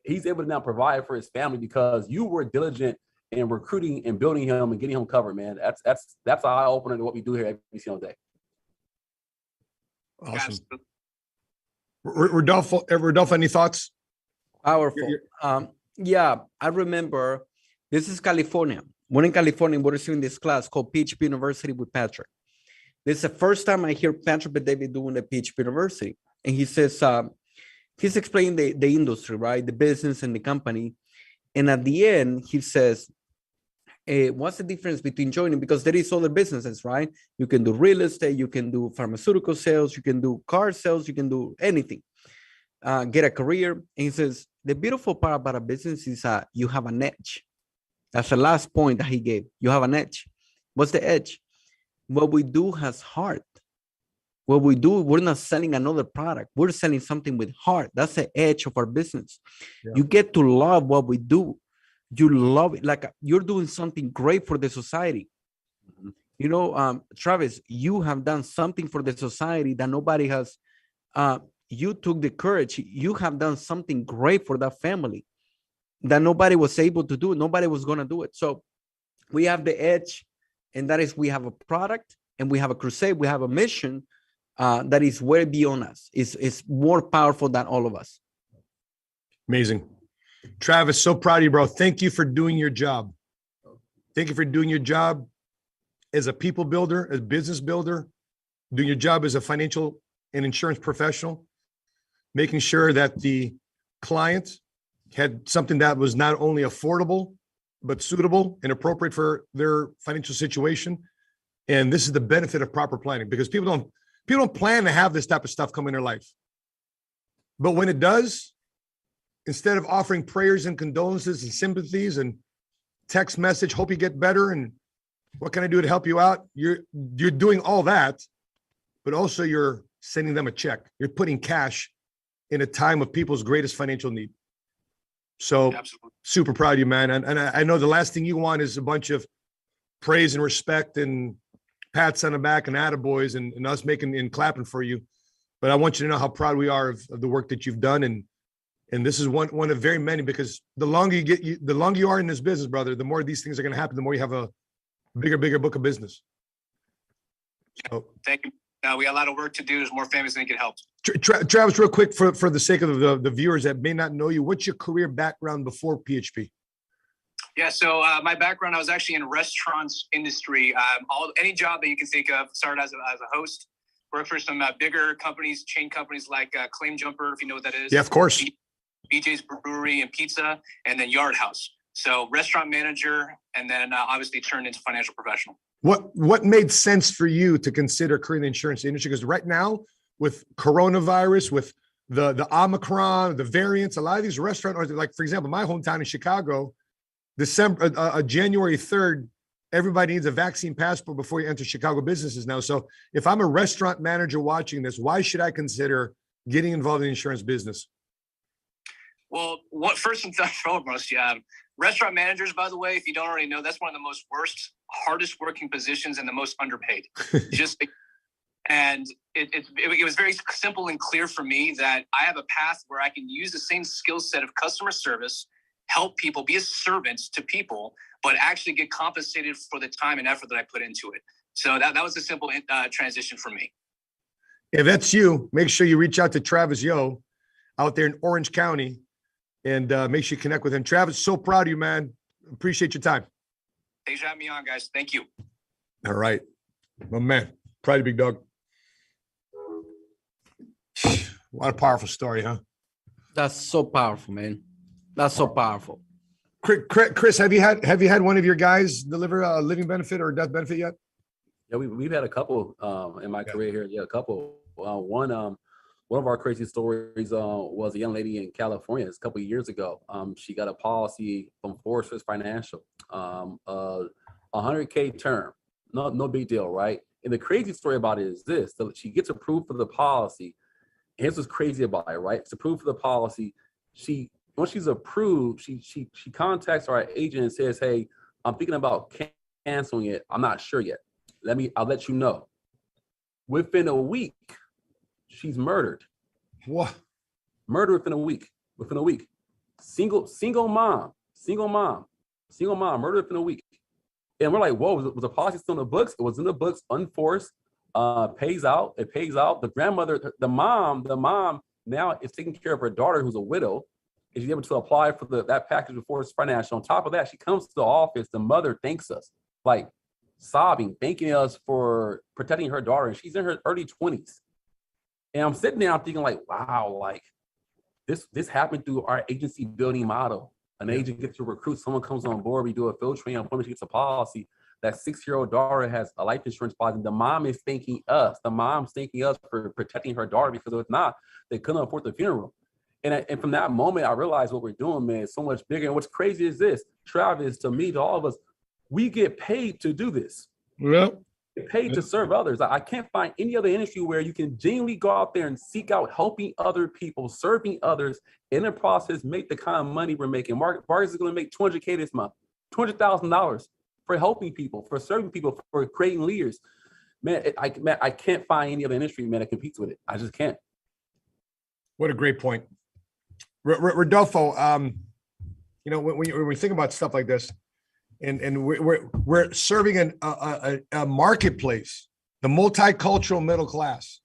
He's able to now provide for his family because you were diligent in recruiting and building him and getting him covered, man. That's an eye opener to what we do here every single day. Awesome. Rodolfo, any thoughts? Powerful. Yeah, I remember this is California. We're in California, we're doing this class called PHP University with Patrick. This is the first time I hear Patrick and David doing the PHP University. And he says, he's explaining the industry, right? The business and the company. And at the end, he says, what's the difference between joining? Because there is other businesses, right? You can do real estate, you can do pharmaceutical sales, you can do car sales, you can do anything. Get a career. And he says, the beautiful part about a business is you have an edge. That's the last point that he gave. You have an edge. What's the edge? What we do has heart. What we do, we're not selling another product. We're selling something with heart. That's the edge of our business. Yeah. You get to love what we do. You love it. Like you're doing something great for the society. Mm-hmm. You know, Travis, you have done something for the society that nobody has. You took the courage. You have done something great for that family that nobody was able to do. Nobody was going to do it. So we have the edge, and that is we have a product and we have a crusade. We have a mission that is way beyond us. It's more powerful than all of us. Amazing. Travis, so proud of you, bro. Thank you for doing your job. Thank you for doing your job. as a people builder, as a business builder, doing your job as a financial and insurance professional, making sure that the client had something that was not only affordable, but suitable and appropriate for their financial situation. And this is the benefit of proper planning, because people don't plan to have this type of stuff come in their life. But when it does, instead of offering prayers and condolences and sympathies and text message, hope you get better and what can I do to help you out? You're doing all that, but also you're sending them a check. You're putting cash in a time of people's greatest financial need. So absolutely. Super proud of you, man. And I know the last thing you want is a bunch of praise and respect and pats on the back and attaboys and us making and clapping for you. But I want you to know how proud we are of the work that you've done. And this is one of very many, because the longer you are in this business, brother, the more these things are going to happen, the more you have a bigger book of business. So, thank you. We got a lot of work to do. There's more families that can help. Travis, real quick, for the sake of the viewers that may not know you, what's your career background before PHP? Yeah, so my background, I was actually in restaurants industry. Any job that you can think of. Started as a host. Worked for some bigger companies, chain companies like Claim Jumper, if you know what that is. Yeah, of course. BJ's Brewery and Pizza, and then Yard House. So restaurant manager, and then obviously turned into financial professional. What made sense for you to consider career in the insurance industry? Because right now, with coronavirus, with the Omicron, the variants, a lot of these restaurants, like for example, my hometown in Chicago, January 3rd, everybody needs a vaccine passport before you enter Chicago businesses now. So if I'm a restaurant manager watching this, why should I consider getting involved in the insurance business? Well, first and foremost, restaurant managers, by the way, if you don't already know, that's one of the most hardest working positions and the most underpaid. And it was very simple and clear for me that I have a path where I can use the same skill set of customer service, help people, be a servant to people, but actually get compensated for the time and effort that I put into it. So that was a simple transition for me. If that's you, make sure you reach out to Travis Yo out there in Orange County and make sure you connect with him. Travis, so proud of you, man. Appreciate your time. Thanks for having me on, guys. Thank you. All right. My man. Proud of you, big dog. What a powerful story, huh? That's so powerful, man. That's so powerful. Chris, have you had one of your guys deliver a living benefit or death benefit yet? Yeah, we've had a couple in my career here. Yeah, a couple. One of our crazy stories was a young lady in California. It's a couple of years ago. She got a policy from Forest Financial, $100K term. No big deal, right? And the crazy story about it is this: so she gets approved for the policy. Here's what's crazy about it, right? It's approved for the policy. Once she's approved, she contacts our agent and says, "Hey, I'm thinking about canceling it. I'm not sure yet. I'll let you know." Within a week, she's murdered. What? Murder within a week. Single mom, murdered within a week. And we're like, whoa, was the policy still in the books? It was in the books, unforced, pays out. It pays out. The grandmother, the mom now is taking care of her daughter who's a widow. And she's able to apply for that package before it's financial. On top of that, she comes to the office. The mother thanks us, like sobbing, thanking us for protecting her daughter. And she's in her early 20s. And I'm sitting there, I'm thinking like, wow, like this happened through our agency building model. An agent gets to recruit, someone comes on board, we do a field training appointment, she gets a policy. That 6-year-old daughter has a life insurance policy. The mom is thanking us. The mom's thanking us for protecting her daughter, because if not, they couldn't afford the funeral. And from that moment, I realized what we're doing, man, is so much bigger. And what's crazy is this, Travis, to me, to all of us, we get paid to do this. Yeah. Get paid to serve others. I can't find any other industry where you can genuinely go out there and seek out helping other people, serving others, in the process, make the kind of money we're making. Vargas is going to make $200K this month, $200,000 for helping people, for serving people, for creating leaders. Man, I can't find any other industry, man, that competes with it. I just can't. What a great point. Rodolfo, when we think about stuff like this, and we're serving a marketplace, the multicultural middle class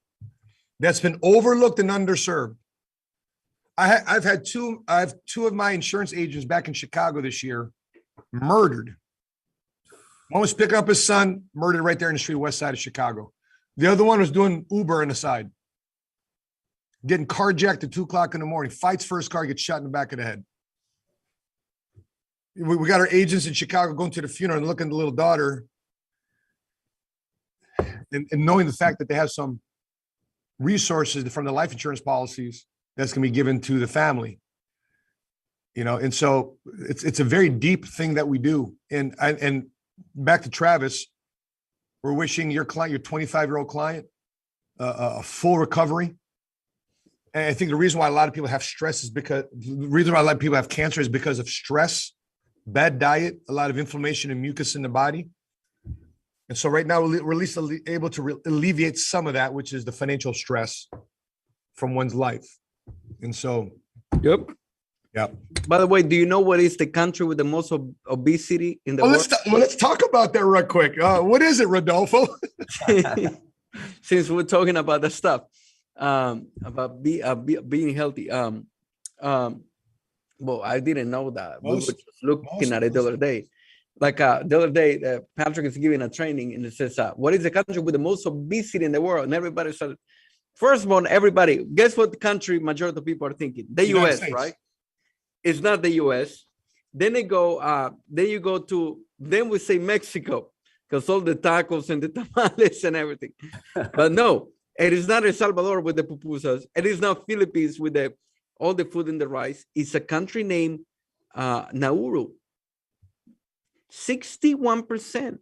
that's been overlooked and underserved. I have two of my insurance agents back in Chicago this year murdered. One was picking up his son, murdered right there in the street, west side of Chicago. The other one was doing Uber on the side, getting carjacked at 2:00 in the morning, fights first car, gets shot in the back of the head. We got our agents in Chicago going to the funeral and looking at the little daughter and knowing the fact that they have some resources from the life insurance policies that's going to be given to the family. And so it's a very deep thing that we do. And back to Travis, we're wishing your client, your 25-year-old client, a full recovery. And I think the reason why a lot of people have stress is because the reason why a lot of people have cancer is because of stress, bad diet, a lot of inflammation and mucus in the body. And so right now we're at least able to alleviate some of that, which is the financial stress from one's life. And so, yep. By the way, do you know what is the country with the most obesity in the world? Let's talk about that right quick. What is it, Rodolfo? Since we're talking about the stuff about being healthy. Well, I didn't know that. We were just looking at it the other day. Like the other day, Patrick is giving a training and it says, what is the country with the most obesity in the world? And everybody started. First of all, everybody, guess what the country majority of people are thinking? The US, right? It's not the US. Then they go, then we say Mexico, because all the tacos and the tamales and everything. But no, it is not El Salvador with the pupusas. It is not Philippines with all the food and the rice. It's a country named Nauru. 61%.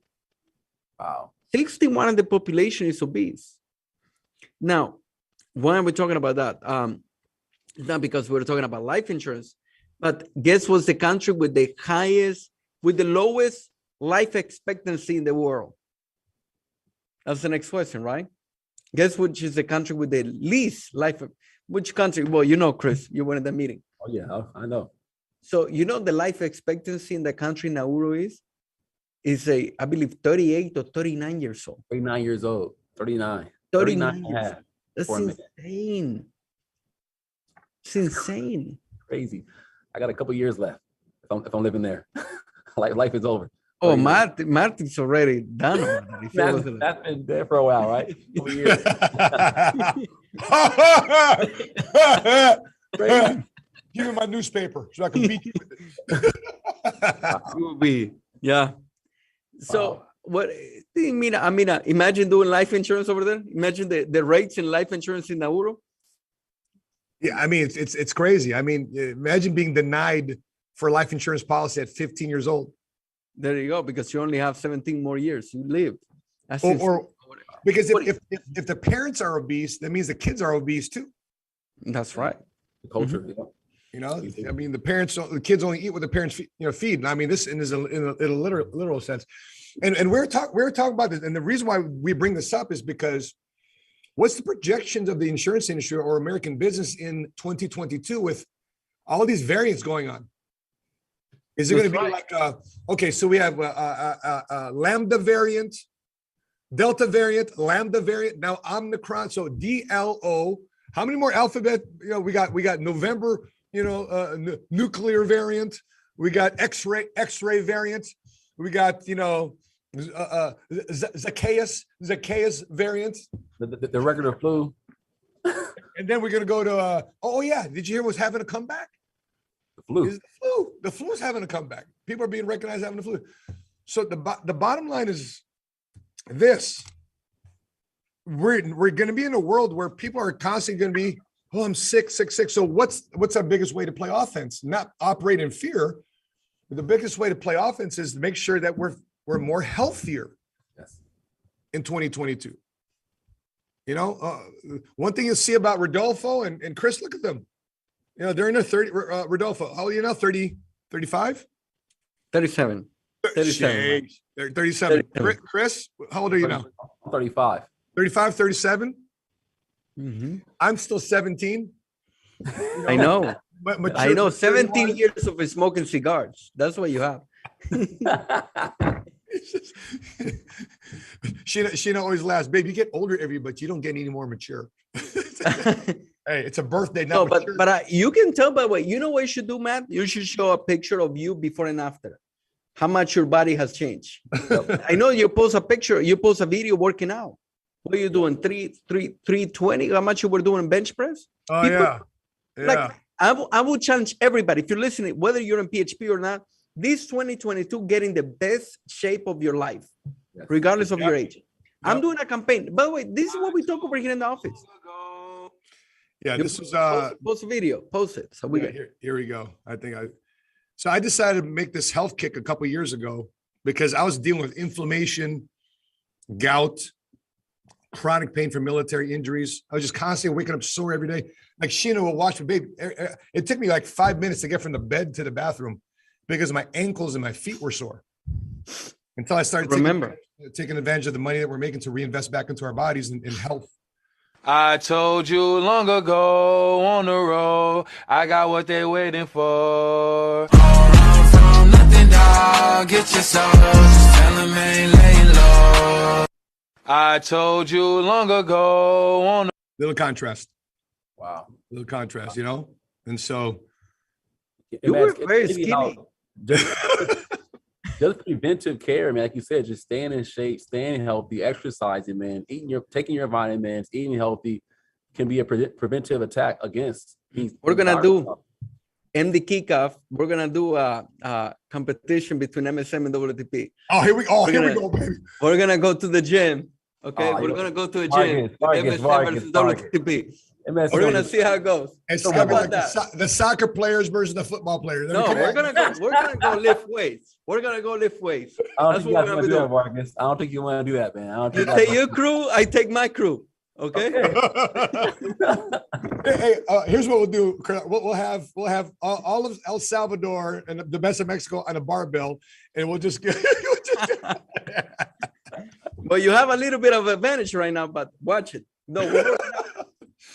Wow. 61% of the population is obese. Now, why are we talking about that? It's not because we're talking about life insurance, but guess what's the country with the lowest life expectancy in the world? That's the next question, right? Guess which is the country with the least life? Which country? Well, Chris, you were in the meeting. Oh yeah, I know. So the life expectancy in the country Nauru is I believe 38 or 39 years old. 39 years old. 39. 39 years. That's insane. It's insane. Crazy. I got a couple years left if I'm living there. Life is over. Oh, Martin's already done. That's been there for a while, right? Give me my newspaper so I can beat you with it. Yeah. So what do you mean? Imagine doing life insurance over there. Imagine the rates in life insurance in Nauru. Yeah, it's crazy. Imagine being denied for a life insurance policy at 15 years old. There you go, because you only have 17 more years you live. Or because if the parents are obese, that means the kids are obese too. That's right. The culture. Mm-hmm. The kids only eat what the parents feed. This is in a literal sense. And we're talking about this. And the reason why we bring this up is because what's the projections of the insurance industry or American business in 2022 with all these variants going on? Is it going to be like, okay, so we have Lambda variant, Delta variant, Lambda variant, now Omicron, so DLO. How many more alphabet? We got November, nuclear variant. We got X-ray variant. We got, Zacchaeus variant. The regular flu. And then we're going to go to, did you hear what's having a comeback? The flu is having a comeback. People are being recognized having the flu. So the bottom line is this: we're going to be in a world where people are constantly going to be, I'm sick. So what's our biggest way to play offense? Not operate in fear. But the biggest way to play offense is to make sure that we're more healthier. Yes. In 2022. One thing you see about Rodolfo and Chris, look at them. They're in their 30. Rodolfo, how old are you now? 30, 35? 37. 37. They're 37. Chris, how old are you now? 35. 35, 37? Mm-hmm. I'm still 17. I know. I know. 17 years of smoking cigars. That's what you have. She always laughs, babe. You get older every, but you don't get any more mature. Hey, it's a birthday. No, but you can tell by what you know what you should do, Matt. You should show a picture of you before and after. how much your body has changed. I know you post a picture, you post a video working out. What are you doing? 320? How much you were doing bench press? Oh, People, yeah. Like, I will challenge everybody, if you're listening, whether you're in PHP or not, this 2022, get in the best shape of your life, regardless of your age. I'm doing a campaign. By the way, this is what we talk over here in the office. Yeah, this is post a video, post it. So here we go. So I decided to make this health kick a couple years ago because I was dealing with inflammation, gout, chronic pain from military injuries. I was just constantly waking up sore every day. Like Sheena will watch me, babe. It took me like 5 minutes to get from the bed to the bathroom because my ankles and my feet were sore. Until I started taking advantage of the money that we're making to reinvest back into our bodies and health. I told you long ago on the road, I got what they waiting for. All run from nothing, dog. Get your soul, just tell them ain't laying low. I told you long ago on the little contrast. Wow. Little contrast, you know? And so you were very skinny. Just preventive care, man. Like you said, just staying in shape, staying healthy, exercising, man, taking your vitamins, eating healthy can be a preventive attack against these. We're gonna do in the kickoff. We're gonna do a competition between MSM and WTP. Oh, here we go, baby. We're gonna go to the gym. Okay, we're gonna go to a gym. MSM versus WTP. We're gonna see how it goes. It's gonna be like the soccer players versus the football players. No, we're gonna go lift weights. We're gonna go lift weights. That's what we're gonna do, Marcus. I don't think you want to do that, man. You take your crew, I take my crew. Okay. Hey, here's what we'll do. We'll have all of El Salvador and the best of Mexico on a barbell, and we'll just get. Well, you have a little bit of advantage right now, but watch it. No,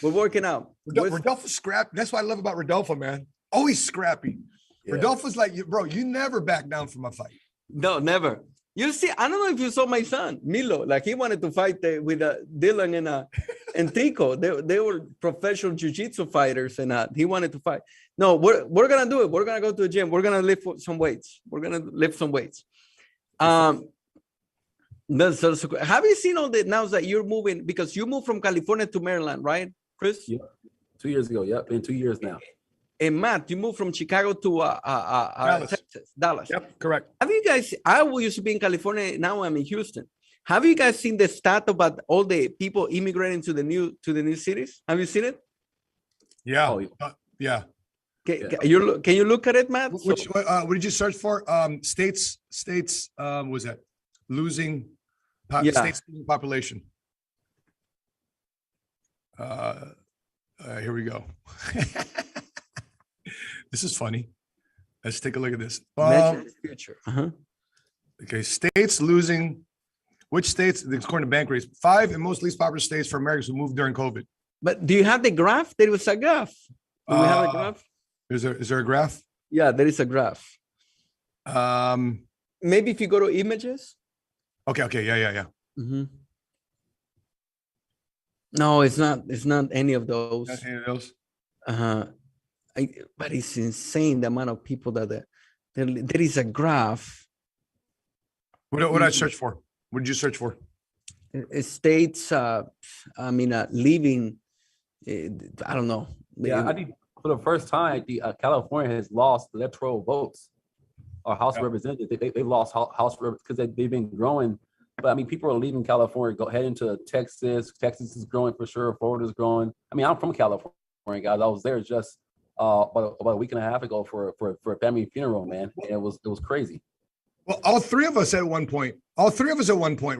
we're working out. Rodolfo's scrappy. That's what I love about Rodolfo, man. Always scrappy. Yeah. Rodolfo's like, bro, you never back down from a fight. No, never. You see, I don't know if you saw my son, Milo. Like, he wanted to fight with Dylan and Tico. They were professional jiu-jitsu fighters, and he wanted to fight. No, we're going to do it. We're going to go to the gym. We're going to lift some weights. Have you seen all the now that you're moving, because you moved from California to Maryland, right, Chris? Yeah, 2 years ago. Yep, been 2 years now. And Matt, you moved from Chicago to Dallas. Yep, correct. Have you guys? I used to be in California. Now I'm in Houston. Have you guys seen the stat about all the people immigrating to the new cities? Have you seen it? Yeah. Yeah. Can you look at it, Matt? What did you search for? States. Was that losing? States population. Here we go. This is funny. Let's take a look at this. Future. Okay, states losing. Which states, according to Bankrate, 5 and most least popular states for Americans who moved during COVID. But do you have the graph? There was a graph. Do we have a graph? Is there a graph? Yeah, there is a graph. Maybe if you go to images. Okay. Yeah. Mm-hmm. No, it's not. It's not any of those. Not any of those. But it's insane the amount of people that there is a graph. What did I search for? What did you search for? States. Leaving. I don't know. Yeah, I think for the first time, California has lost electoral votes or House of Representatives. They lost House because they've been growing. But I mean, people are leaving California, heading to Texas. Texas is growing for sure. Florida's growing. I mean, I'm from California, guys. I was there just about a week and a half ago for a family funeral, man. And it was crazy. Well, all three of us at one point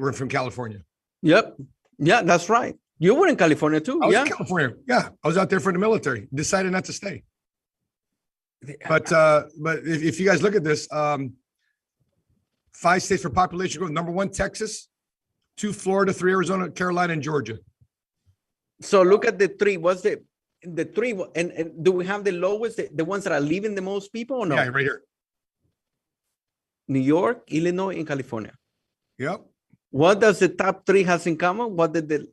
were from California. Yep. Yeah, that's right. You were in California too. I was in California. Yeah, I was out there for the military. Decided not to stay. But if you guys look at this, 5 states for population growth. Number 1, Texas. 2, Florida. 3, Arizona, Carolina, and Georgia. So look at the 3. What's the 3? And do we have the lowest, the ones that are leaving the most people or no? Yeah, right here. New York, Illinois, and California. Yep. What does the top 3 has in common? What did the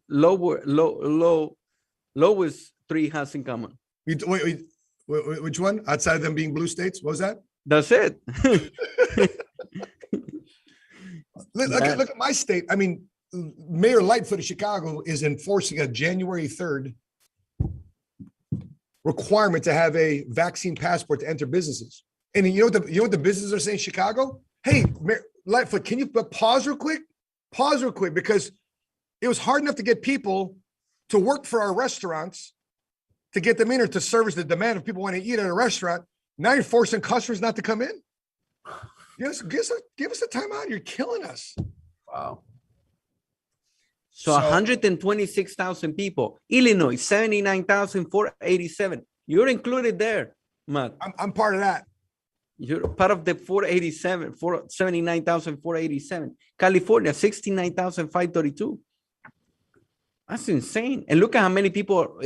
lowest 3 has in common? Wait, which one? Outside of them being blue states? What was that? That's it. Look at my state. I mean, Mayor Lightfoot of Chicago is enforcing a January 3rd requirement to have a vaccine passport to enter businesses. And you know what the businesses are saying in Chicago? Hey, Mayor Lightfoot, can you pause real quick? Pause real quick, because it was hard enough to get people to work for our restaurants, to get them in or to service the demand if people want to eat at a restaurant. Now you're forcing customers not to come in. Give us a timeout. You're killing us. Wow. So 126,000 people. Illinois, 79,487. You're included there, Matt. I'm part of that. You're part of the 79,487. California, 69,532. That's insane. And look at how many people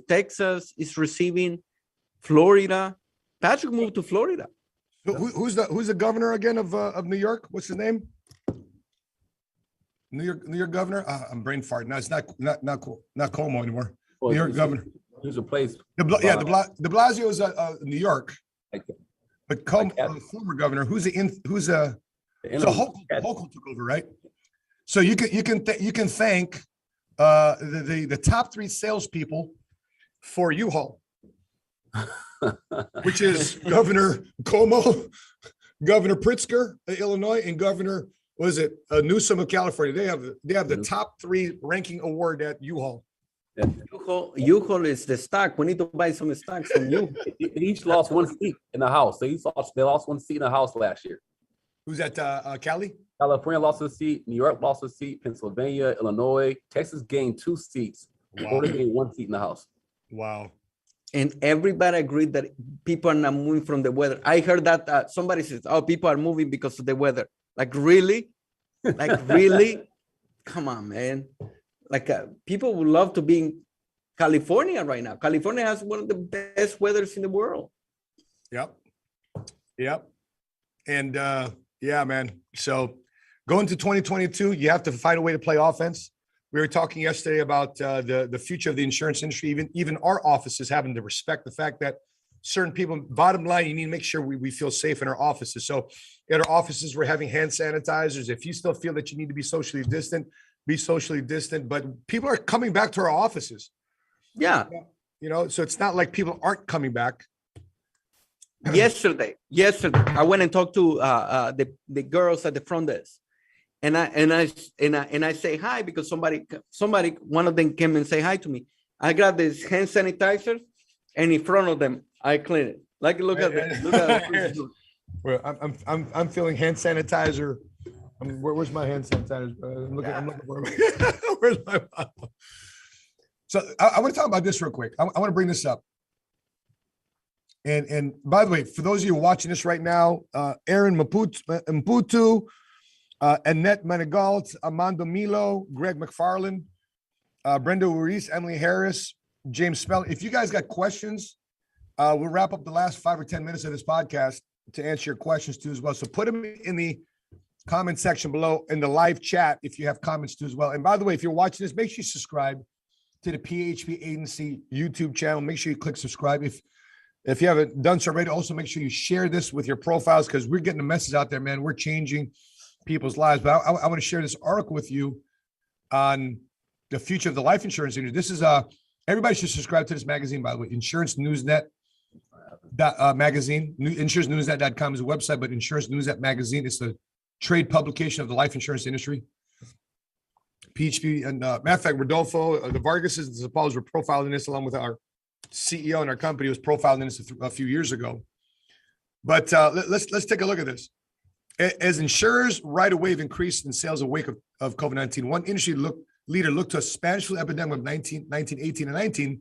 Texas is receiving. Florida. Patrick moved to Florida. Who's the governor again of New York? What's his name? New York governor. I'm brain farting. No, it's not cool. Not Cuomo anymore. Well, New York governor. Who's replaced? De Blasio is New York, but Cuomo, former governor. So Hochul took over, right? So you can thank the top 3 salespeople for U-Haul. Which is Governor Cuomo, Governor Pritzker of Illinois, and Governor Newsom of California. They have the top 3 ranking award at U-Haul. Yeah. U-Haul is the stock. We need to buy some stocks from you. They each lost 1 seat in the House. They lost 1 seat in the House last year. Who's that? Cali? California lost a seat. New York lost a seat. Pennsylvania, Illinois, Texas gained 2 seats. Florida gained 1 seat in the House. Wow. And everybody agreed that people are not moving from the weather. I heard that somebody says, "Oh, people are moving because of the weather." Like really? Like really? Come on, man. Like people would love to be in California right now. California has one of the best weathers in the world. Yep. And yeah, man. So going to 2022, you have to find a way to play offense. We were talking yesterday about the future of the insurance industry, even our offices having to respect the fact that certain people, bottom line, you need to make sure we feel safe in our offices. So at our offices, we're having hand sanitizers. If you still feel that you need to be socially distant, be socially distant. But people are coming back to our offices. Yeah. So it's not like people aren't coming back. Yesterday, I went and talked to the girls at the front desk. And I say hi because somebody, one of them came and say hi to me. I got this hand sanitizer, and in front of them, I clean it. Like, look at that. Well, I'm feeling hand sanitizer. Where's my hand sanitizer? I'm looking for it. Where's my bottle? So I want to talk about this real quick. I want to bring this up. And by the way, for those of you watching this right now, Aaron Mputu, Annette Manigalt, Armando Milo, Greg McFarland, Brenda Ruiz, Emily Harris, James Spell. If you guys got questions, we'll wrap up the last 5 or 10 minutes of this podcast to answer your questions too as well. So put them in the comment section below in the live chat if you have comments too as well. And by the way, if you're watching this, make sure you subscribe to the PHP Agency YouTube channel. Make sure you click subscribe. If you haven't done so already, also make sure you share this with your profiles because we're getting the message out there, man. We're changing people's lives. But I want to share this article with you on the future of the life insurance industry. This is everybody should subscribe to this magazine, by the way. Insurance Newsnet magazine. InsuranceNewsNet.com is a website, but Insurance Newsnet magazine is the trade publication of the life insurance industry. PHP and matter of fact, Rodolfo, the Vargas and Sapaulas were profiled in this along with our CEO in our company was profiled in this a few years ago. But let's take a look at this. As insurers ride a wave increase in sales in wake of COVID-19, one industry leader looked to a Spanish flu epidemic of 1918 and 19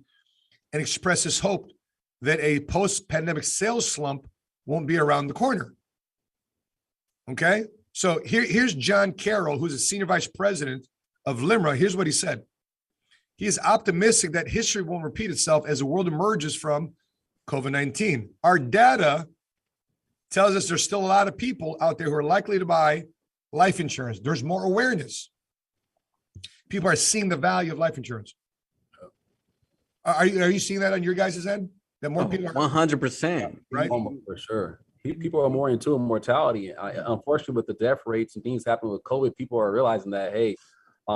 and expressed his hope that a post-pandemic sales slump won't be around the corner. Okay, so here's John Carroll, who's a senior vice president of LIMRA. Here's what he said. He is optimistic that history won't repeat itself as the world emerges from COVID-19. Our data tells us there's still a lot of people out there who are likely to buy life insurance. There's more awareness. People are seeing the value of life insurance. Are you seeing that on your guys' end? That more people are 100%, right? For sure. People are more into mortality. Unfortunately, with the death rates and things happening with COVID, people are realizing that, hey,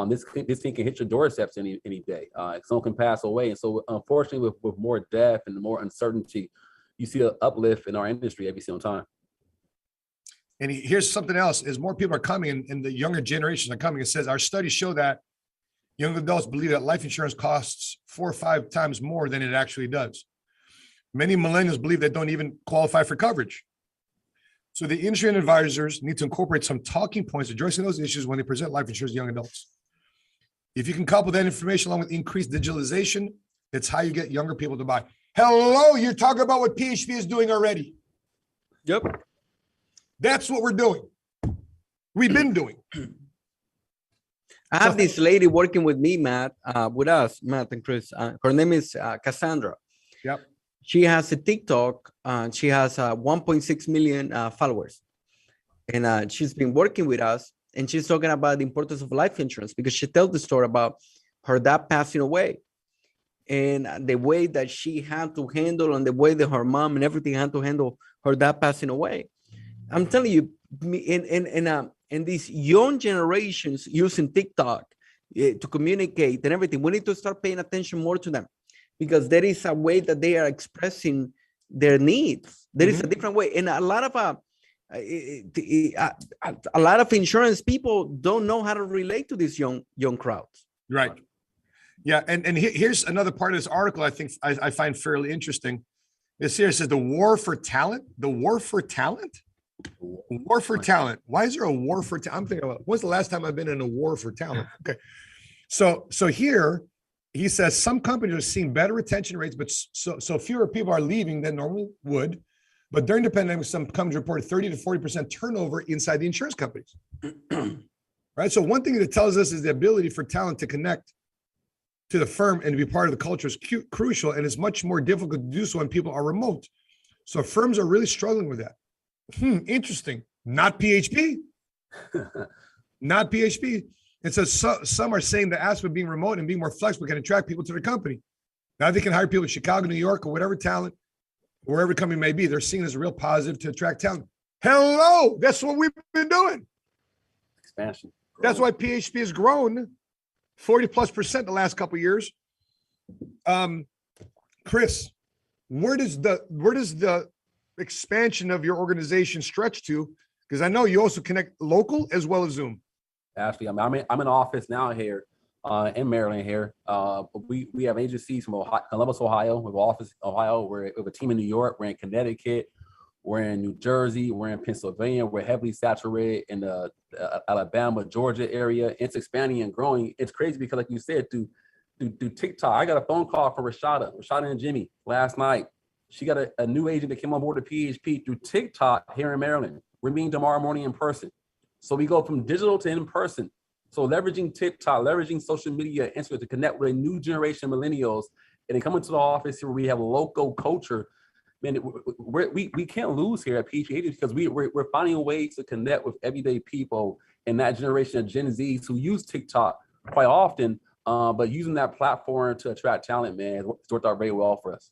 this thing can hit your doorsteps any day. Someone can pass away. And so unfortunately, with more death and more uncertainty, you see an uplift in our industry every single time. And here's something else: as more people are coming, and the younger generations are coming, it says our studies show that young adults believe that life insurance costs 4 or 5 times more than it actually does. Many millennials believe they don't even qualify for coverage. So the industry and advisors need to incorporate some talking points addressing those issues when they present life insurance to young adults. If you can couple that information along with increased digitalization, it's how you get younger people to buy. Hello, you're talking about what PHP is doing already. Yep. That's what we're doing. We've been doing. I have this lady working with me, Matt, with us, Matt and Chris. Her name is Cassandra. Yep. She has a TikTok. She has 1.6 million followers. And she's been working with us. And she's talking about the importance of life insurance because she tells the story about her dad passing away. And the way that she had to handle, and the way that her mom and everything had to handle her dad passing away. I'm telling you, in these young generations using TikTok to communicate and everything, we need to start paying attention more to them, because there is a way that they are expressing their needs. There is a different way, and a lot of insurance people don't know how to relate to these young crowds. Right. Yeah, and here's another part of this article I think I find fairly interesting. This here says the war for talent. The war for talent. War for talent. Why is there a war for talent? I'm thinking about, when's the last time I've been in a war for talent? Okay. So here he says some companies are seeing better retention rates, but so fewer people are leaving than normally would. But during the pandemic, some companies reported 30 to 40% turnover inside the insurance companies. Right. So one thing that tells us is the ability for talent to connect to the firm and to be part of the culture is crucial, and it's much more difficult to do so when people are remote. So firms are really struggling with that. Interesting. Not PHP. Not PHP. And so some are saying the aspect of being remote and being more flexible can attract people to the company. Now they can hire people in Chicago, New York, or whatever talent, wherever the company may be. They're seen as a real positive to attract talent. Hello, that's what we've been doing. Expansion. That's why PHP has grown 40+% the last couple of years. Chris, where does the expansion of your organization stretch to? Because I know you also connect local as well as Zoom. Actually, I'm in office now here in Maryland here. We have agencies from Columbus, Ohio. We have an office in Ohio. We have a team in New York. We're in Connecticut. We're in New Jersey. We're in Pennsylvania. We're heavily saturated in the Alabama, Georgia area. It's expanding and growing. It's crazy because, like you said, through TikTok, I got a phone call from Rashada and Jimmy last night. She got a new agent that came on board to PHP through TikTok here in Maryland. We're meeting tomorrow morning in person. So we go from digital to in person. So leveraging TikTok, leveraging social media, Instagram to connect with a new generation of millennials, and they come into the office here where we have local culture. Man, we can't lose here at PHP because we're finding ways to connect with everyday people and that generation of Gen Zs who use TikTok quite often, but using that platform to attract talent, man, it's worked out very well for us.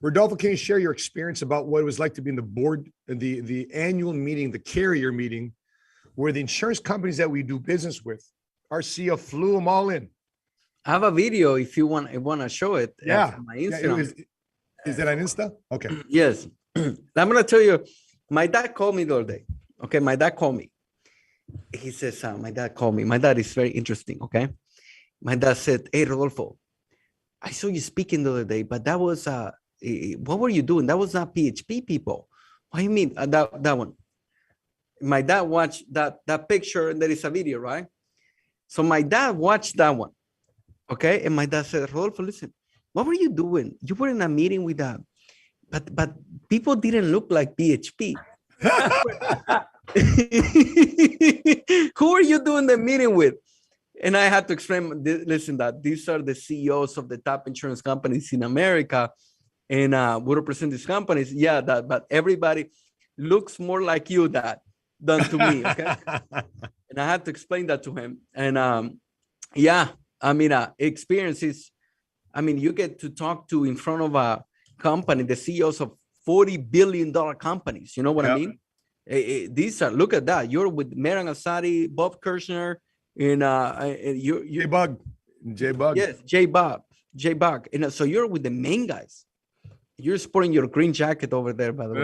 Rodolfo, can you share your experience about what it was like to be in the board, the annual meeting, the carrier meeting, where the insurance companies that we do business with, our CEO flew them all in? I have a video if you want to show it. Yeah. My Instagram. Is that on Insta? Okay. Yes. I'm going to tell you, my dad called me the other day. Okay. My dad called me. He says, my dad called me. My dad is very interesting. Okay. My dad said, hey, Rodolfo, I saw you speaking the other day, but that was, what were you doing? That was not PHP people. What do you mean? That one. My dad watched that picture, and there is a video, right? So my dad watched that one. Okay. And my dad said, Rodolfo, listen, what were you doing? You were in a meeting with that, but people didn't look like PHP. Who are you doing the meeting with? And I had to explain, listen, that these are the CEOs of the top insurance companies in America, and we represent these companies. Yeah, but everybody looks more like you, Dad, than to me. Okay. And I had to explain that to him. And yeah, I mean, experiences. I mean, you get to talk to in front of a company, the CEOs of $40 billion companies. You know what I mean? These are, look at that. You're with Meran Asadi, Bob Kirshner, and you J-Bug. Yes, J-Bug. And so you're with the main guys. You're sporting your green jacket over there, by the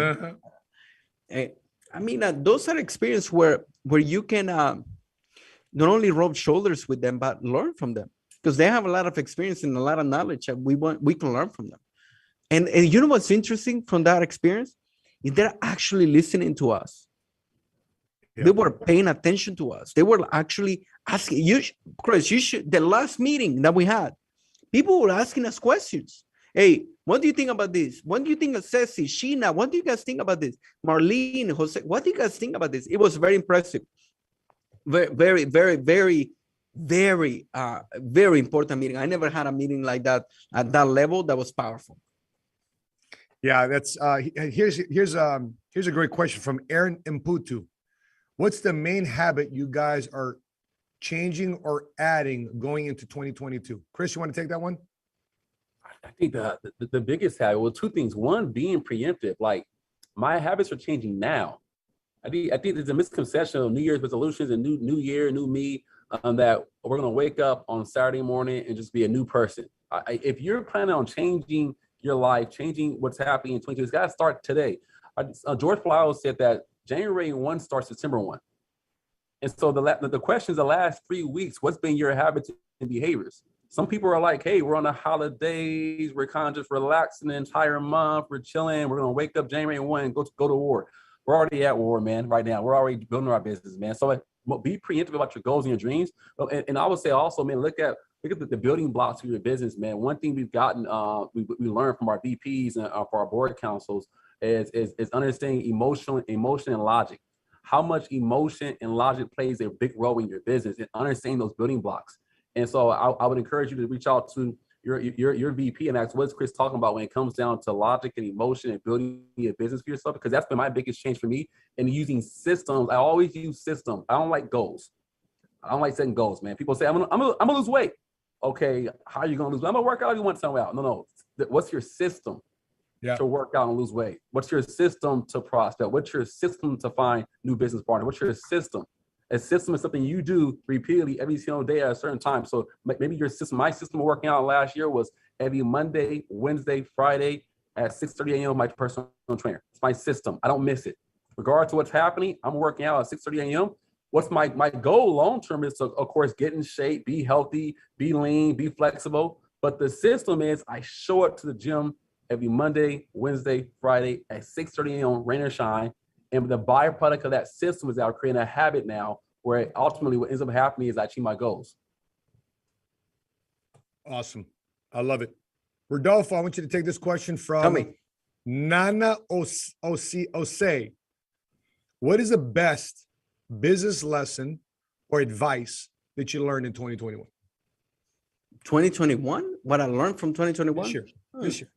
way. I mean, those are experiences where you can not only rub shoulders with them, but learn from them, because they have a lot of experience and a lot of knowledge that we can learn from them. And you know what's interesting from that experience? Is they're actually listening to us. Yeah. They were paying attention to us. They were actually asking you, Chris, the last meeting that we had, people were asking us questions. Hey, what do you think about this? What do you think of Ceci, Sheena? What do you guys think about this? Marlene, Jose, what do you guys think about this? It was very impressive. Very, very, very, very, very important meeting. I never had a meeting like that at that level. That was powerful. Yeah, that's here's a great question from Aaron Imputu. What's the main habit you guys are changing or adding going into 2022? Chris, you want to take that one? I think the biggest habit, well, two things. One, being preemptive. Like, my habits are changing now. I think there's a misconception of New Year's resolutions and new year, new me, that we're going to wake up on Saturday morning and just be a new person. If you're planning on changing your life, changing what's happening in 2022, it's got to start today. George Flowers said that January 1 starts September 1. And so the question is, the last 3 weeks, what's been your habits and behaviors? Some people are like, hey, we're on the holidays, we're kind of just relaxing the entire month, we're chilling, we're going to wake up January 1 and go to war. We're already at war, man, right now. We're already building our business, man. So be preemptive about your goals and your dreams. And I would say also, man, look at the building blocks of your business, man. One thing we've gotten, we learned from our VPs and for our board councils is understanding emotion and logic. How much emotion and logic plays a big role in your business, and understanding those building blocks. And so I would encourage you to reach out to your VP and ask, what's Chris talking about when it comes down to logic and emotion and building a business for yourself? Because that's been my biggest change for me. And using systems, I always use systems. I don't like goals. I don't like setting goals, man. People say, I'm gonna lose weight. Okay, how are you gonna lose weight? I'm gonna work out if you want to out. No. What's your system to work out and lose weight? What's your system to prospect? What's your system to find new business partners? What's your system? A system is something you do repeatedly every single day at a certain time. So maybe your system, my system of working out last year was every Monday, Wednesday, Friday at 6:30 a.m. my personal trainer. It's my system. I don't miss it. Regardless to what's happening, I'm working out at 6:30 a.m. What's my goal long-term is to, of course, get in shape, be healthy, be lean, be flexible. But the system is I show up to the gym every Monday, Wednesday, Friday at 6:30 a.m. rain or shine. And the byproduct of that system is that I'm creating a habit now where ultimately what ends up happening is I achieve my goals. Awesome. I love it. Rodolfo, I want you to take this question from Nana Ose. What is the best business lesson or advice that you learned in 2021? 2021? What I learned from 2021? This year.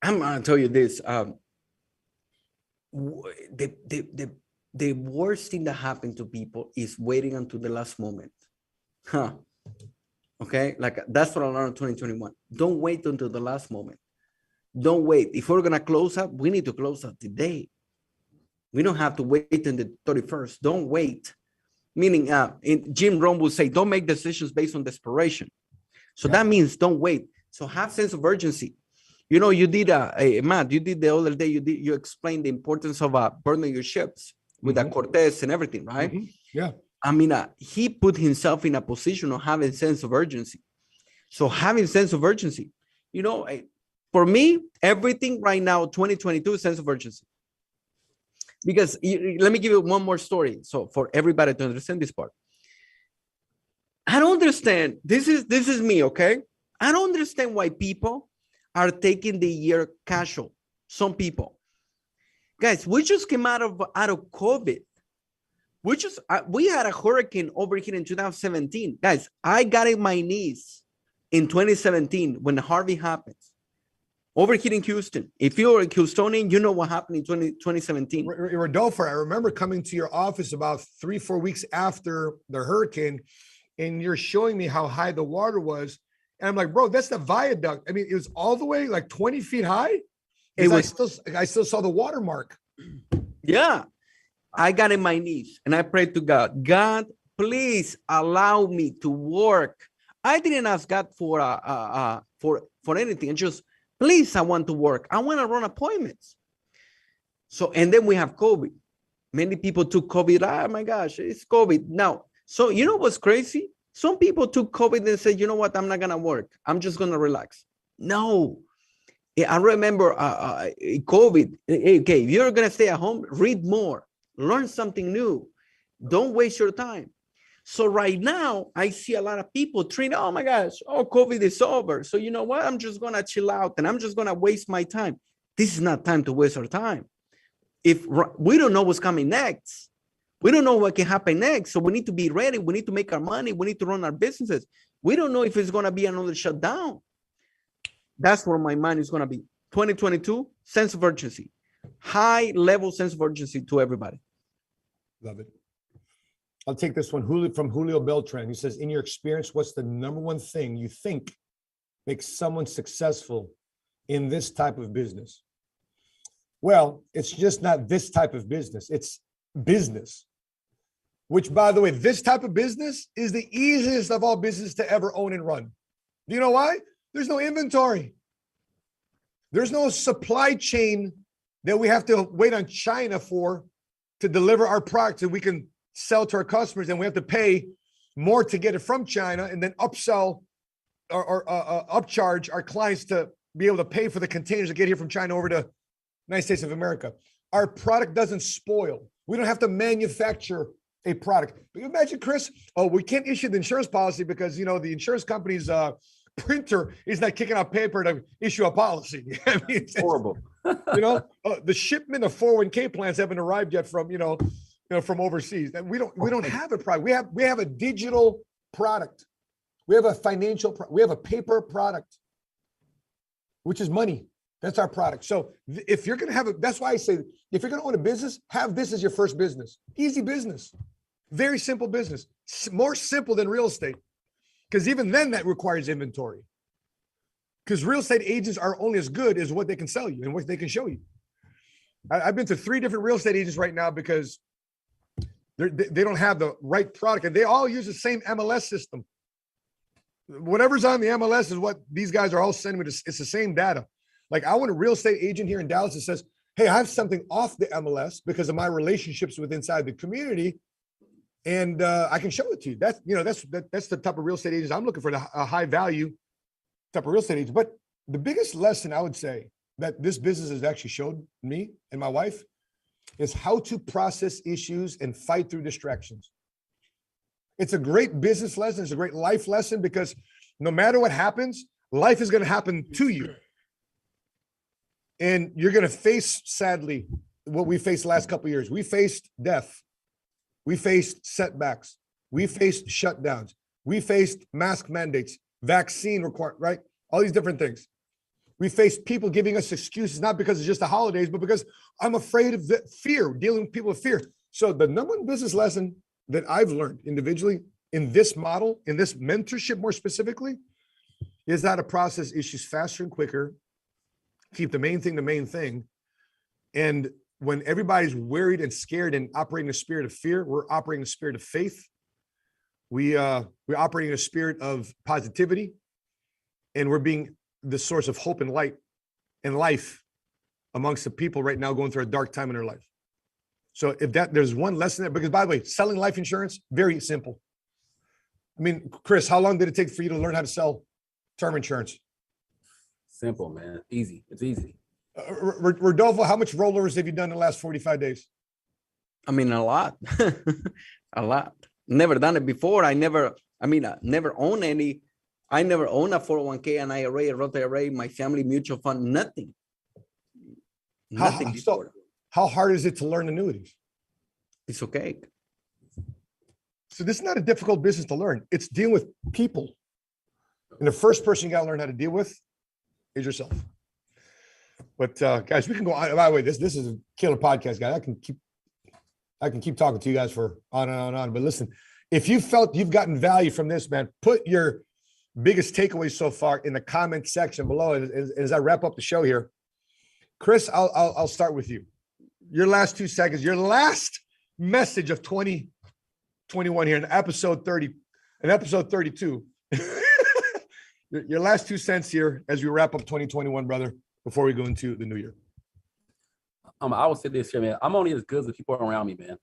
I'm going to tell you this. The worst thing that happened to people is waiting until the last moment. Okay, like that's what I learned in 2021. Don't wait until the last moment. Don't wait. If we're gonna close up, we need to close up today. We don't have to wait until the 31st. Don't wait. Meaning, Jim Rohn will say, don't make decisions based on desperation. So that means don't wait. So have sense of urgency. You know, you did Matt, you did the other day, you explained the importance of burning your ships with that Cortez and everything, right? Yeah. I mean, he put himself in a position of having sense of urgency. So having sense of urgency, you know, for me, everything right now, 2022 is sense of urgency. Because let me give you one more story. So for everybody to understand this part, I don't understand. This is me, okay? I don't understand why people are taking the year casual. Some people, guys, we just came out of COVID. We had a hurricane over here in 2017. Guys, I got in my knees in 2017 when Harvey happens. Over here in Houston. If you're a Houstonian, you know what happened in 2017. Rodolfo, I remember coming to your office about 3-4 weeks after the hurricane, and you're showing me how high the water was. And I'm like, bro, that's the viaduct. I mean, it was all the way like 20 feet high. I still saw the watermark. Yeah. I got in my knees and I prayed to God, God, please allow me to work. I didn't ask God for anything. Just, please, I want to work. I want to run appointments. So, and then we have COVID. Many people took COVID. Oh my gosh, it's COVID now. So, you know what's crazy? Some people took COVID and said, you know what? I'm not going to work. I'm just going to relax. No. I remember COVID. Okay, if you're going to stay at home, read more. Learn something new. Don't waste your time. So right now, I see a lot of people treating, oh my gosh, oh, COVID is over. So you know what? I'm just going to chill out and I'm just going to waste my time. This is not time to waste our time. If we don't know what's coming next, we don't know what can happen next. So we need to be ready. We need to make our money. We need to run our businesses. We don't know if it's going to be another shutdown. That's where my mind is going to be. 2022, sense of urgency. High level sense of urgency to everybody. Love it. I'll take this one from Julio Beltran. He says, in your experience, what's the number one thing you think makes someone successful in this type of business? Well, it's just not this type of business. It's business, which, by the way, this type of business is the easiest of all business to ever own and run. Do you know why? There's no inventory. There's no supply chain that we have to wait on China for to deliver our products that we can sell to our customers, and we have to pay more to get it from China and then upsell or upcharge our clients to be able to pay for the containers that get here from China over to United States of America. Our product doesn't spoil. We don't have to manufacture a product. But imagine, Chris, oh, we can't issue the insurance policy because, you know, the insurance company's printer is not kicking out paper to issue a policy. I mean, it's horrible. You know, the shipment of 401k plans haven't arrived yet from, from overseas. And we don't have a product. We have a digital product. We have a we have a paper product, which is money. That's our product. So if you're going to have that's why I say, if you're going to own a business, have this as your first business. Easy business, very simple business, more simple than real estate. Because even then that requires inventory. Because real estate agents are only as good as what they can sell you and what they can show you. I've been to 3 different real estate agents right now because they don't have the right product, and they all use the same MLS system. Whatever's on the MLS is what these guys are all sending me. It's the same data. Like, I want a real estate agent here in Dallas that says, hey, I have something off the MLS because of my relationships with inside the community, and I can show it to you. That's the type of real estate agents I'm looking for, a high value type of real estate agent. But the biggest lesson I would say that this business has actually showed me and my wife is how to process issues and fight through distractions. It's a great business lesson. It's a great life lesson, because no matter what happens, life is going to happen to you. And you're going to face, sadly, what we faced the last couple of years. We faced death. We faced setbacks. We faced shutdowns. We faced mask mandates, vaccine requirement, right? All these different things. We faced people giving us excuses, not because it's just the holidays, but because I'm afraid of fear, dealing with people with fear. So the number one business lesson that I've learned individually in this model, in this mentorship more specifically, is how to process issues faster and quicker, keep the main thing. And when everybody's worried and scared and operating in a spirit of fear, we're operating in a spirit of faith. We're operating in a spirit of positivity, and we're being the source of hope and light and life amongst the people right now going through a dark time in their life. So if there's one lesson there, because by the way, selling life insurance, very simple. I mean, Chris, how long did it take for you to learn how to sell term insurance? Simple, man. Easy. It's easy. Rodolfo, how much rollovers have you done in the last 45 days? I mean, a lot. A lot. Never done it before. I never own any. I never own a 401k, an IRA, a Roth IRA, my family mutual fund, nothing. Nothing before. How hard is it to learn annuities? It's okay. So this is not a difficult business to learn. It's dealing with people. And the first person you got to learn how to deal with is yourself. But guys, we can go on. By the way, this is a killer podcast, guys. I can keep talking to you guys for on and on and on. But listen, if you felt you've gotten value from this, man, put your biggest takeaways so far in the comment section below as I wrap up the show here. Chris, I'll start with you. Your last 2 seconds, your last message of 2021 here in episode 30, in episode 32. Your last 2 cents here as we wrap up 2021, brother, before we go into the new year. I would say this here, man. I'm only as good as the people around me, man.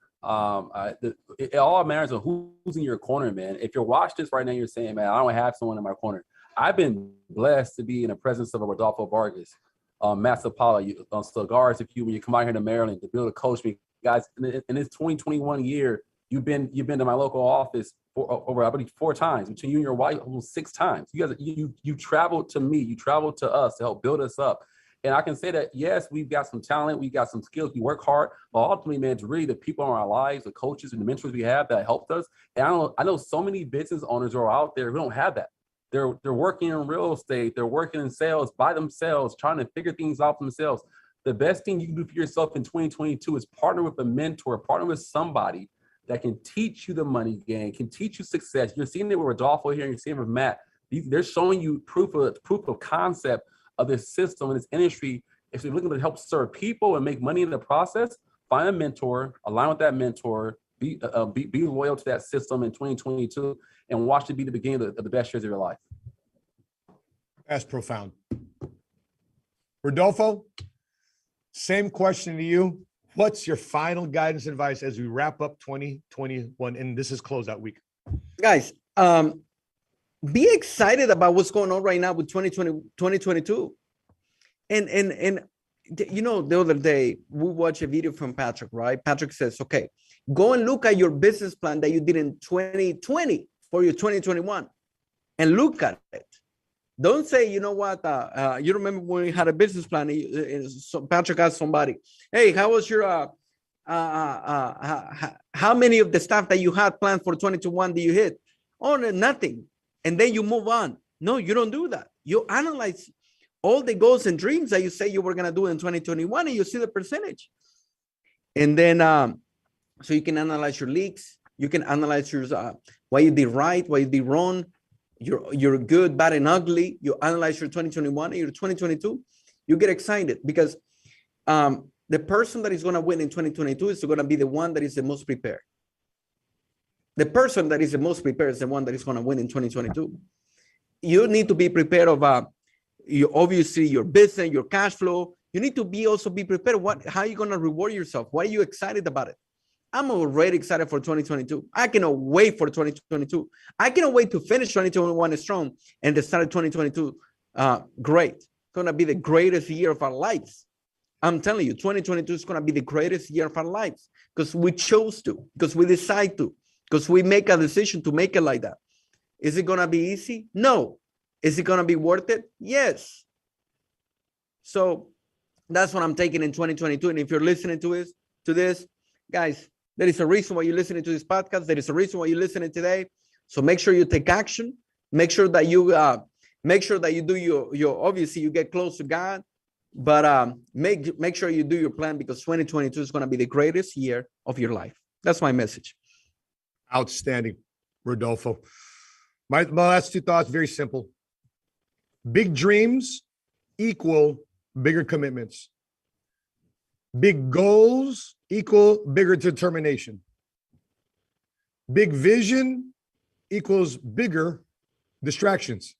It all matters of who's in your corner, man. If you're watching this right now, you're saying, man, I don't have someone in my corner. I've been blessed to be in the presence of a Rodolfo Vargas, Matt Sapaula, Cigars. When you come out here to Maryland to be able to coach me, guys, in this 2021 year, you've been to my local office for over, I believe, 4 times. Between you and your wife, almost 6 times. You guys, you traveled to me, you traveled to us to help build us up. And I can say that, yes, we've got some talent, we've got some skills, we work hard, but ultimately, man, it's really the people in our lives, the coaches and the mentors we have that helped us. And I know so many business owners are out there who don't have that. They're working in real estate, they're working in sales by themselves, trying to figure things out for themselves. The best thing you can do for yourself in 2022 is partner with a mentor, partner with somebody that can teach you the money game, can teach you success. You're seeing it with Rodolfo here, and you're seeing it with Matt. They're showing you proof of concept of this system and this industry. If you're looking to help serve people and make money in the process, find a mentor, align with that mentor, be loyal to that system in 2022, and watch it be the beginning of the best years of your life. That's profound. Rodolfo, same question to you. What's your final guidance advice as we wrap up 2021? And this is closeout week. Guys, be excited about what's going on right now with 2022. And you know, the other day we watched a video from Patrick, right? Patrick says, okay, go and look at your business plan that you did in 2020 for your 2021 and look at it. Don't say, you know what, you remember when we had a business plan, Patrick asked somebody, hey, how was your, how many of the stuff that you had planned for 2021 did you hit? Oh, no, nothing. And then you move on. No, you don't do that. You analyze all the goals and dreams that you say you were going to do in 2021, and you see the percentage. And then, so you can analyze your leaks. You can analyze your, what you did right, what you did wrong. You're good, bad, and ugly. You analyze your 2021 and your 2022. You get excited because the person that is going to win in 2022 is going to be the one that is the most prepared. The person that is the most prepared is the one that is going to win in 2022. You need to be prepared of obviously your business, your cash flow. You need to also be prepared. How are you going to reward yourself? Why are you excited about it? I'm already excited for 2022. I cannot wait for 2022. I cannot wait to finish 2021 strong and to start 2022 great. It's going to be the greatest year of our lives. I'm telling you, 2022 is going to be the greatest year of our lives because we chose to, because we decide to, because we make a decision to make it like that. Is it going to be easy? No. Is it going to be worth it? Yes. So that's what I'm taking in 2022. And if you're listening to this, guys, there is a reason why you're listening to this podcast. There is a reason why you're listening today. So make sure you take action. Make sure that you do your obviously you get close to God, but make sure you do your plan because 2022 is going to be the greatest year of your life. That's my message. Outstanding, Rodolfo. My last 2 thoughts, very simple. Big dreams equal bigger commitments. Big goals equal bigger determination. Big vision equals bigger distractions.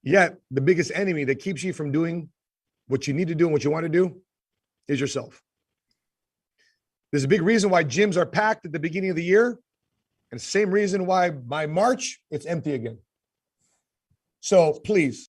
Yet the biggest enemy that keeps you from doing what you need to do and what you want to do is yourself. There's a big reason why gyms are packed at the beginning of the year, and the same reason why by March it's empty again. So please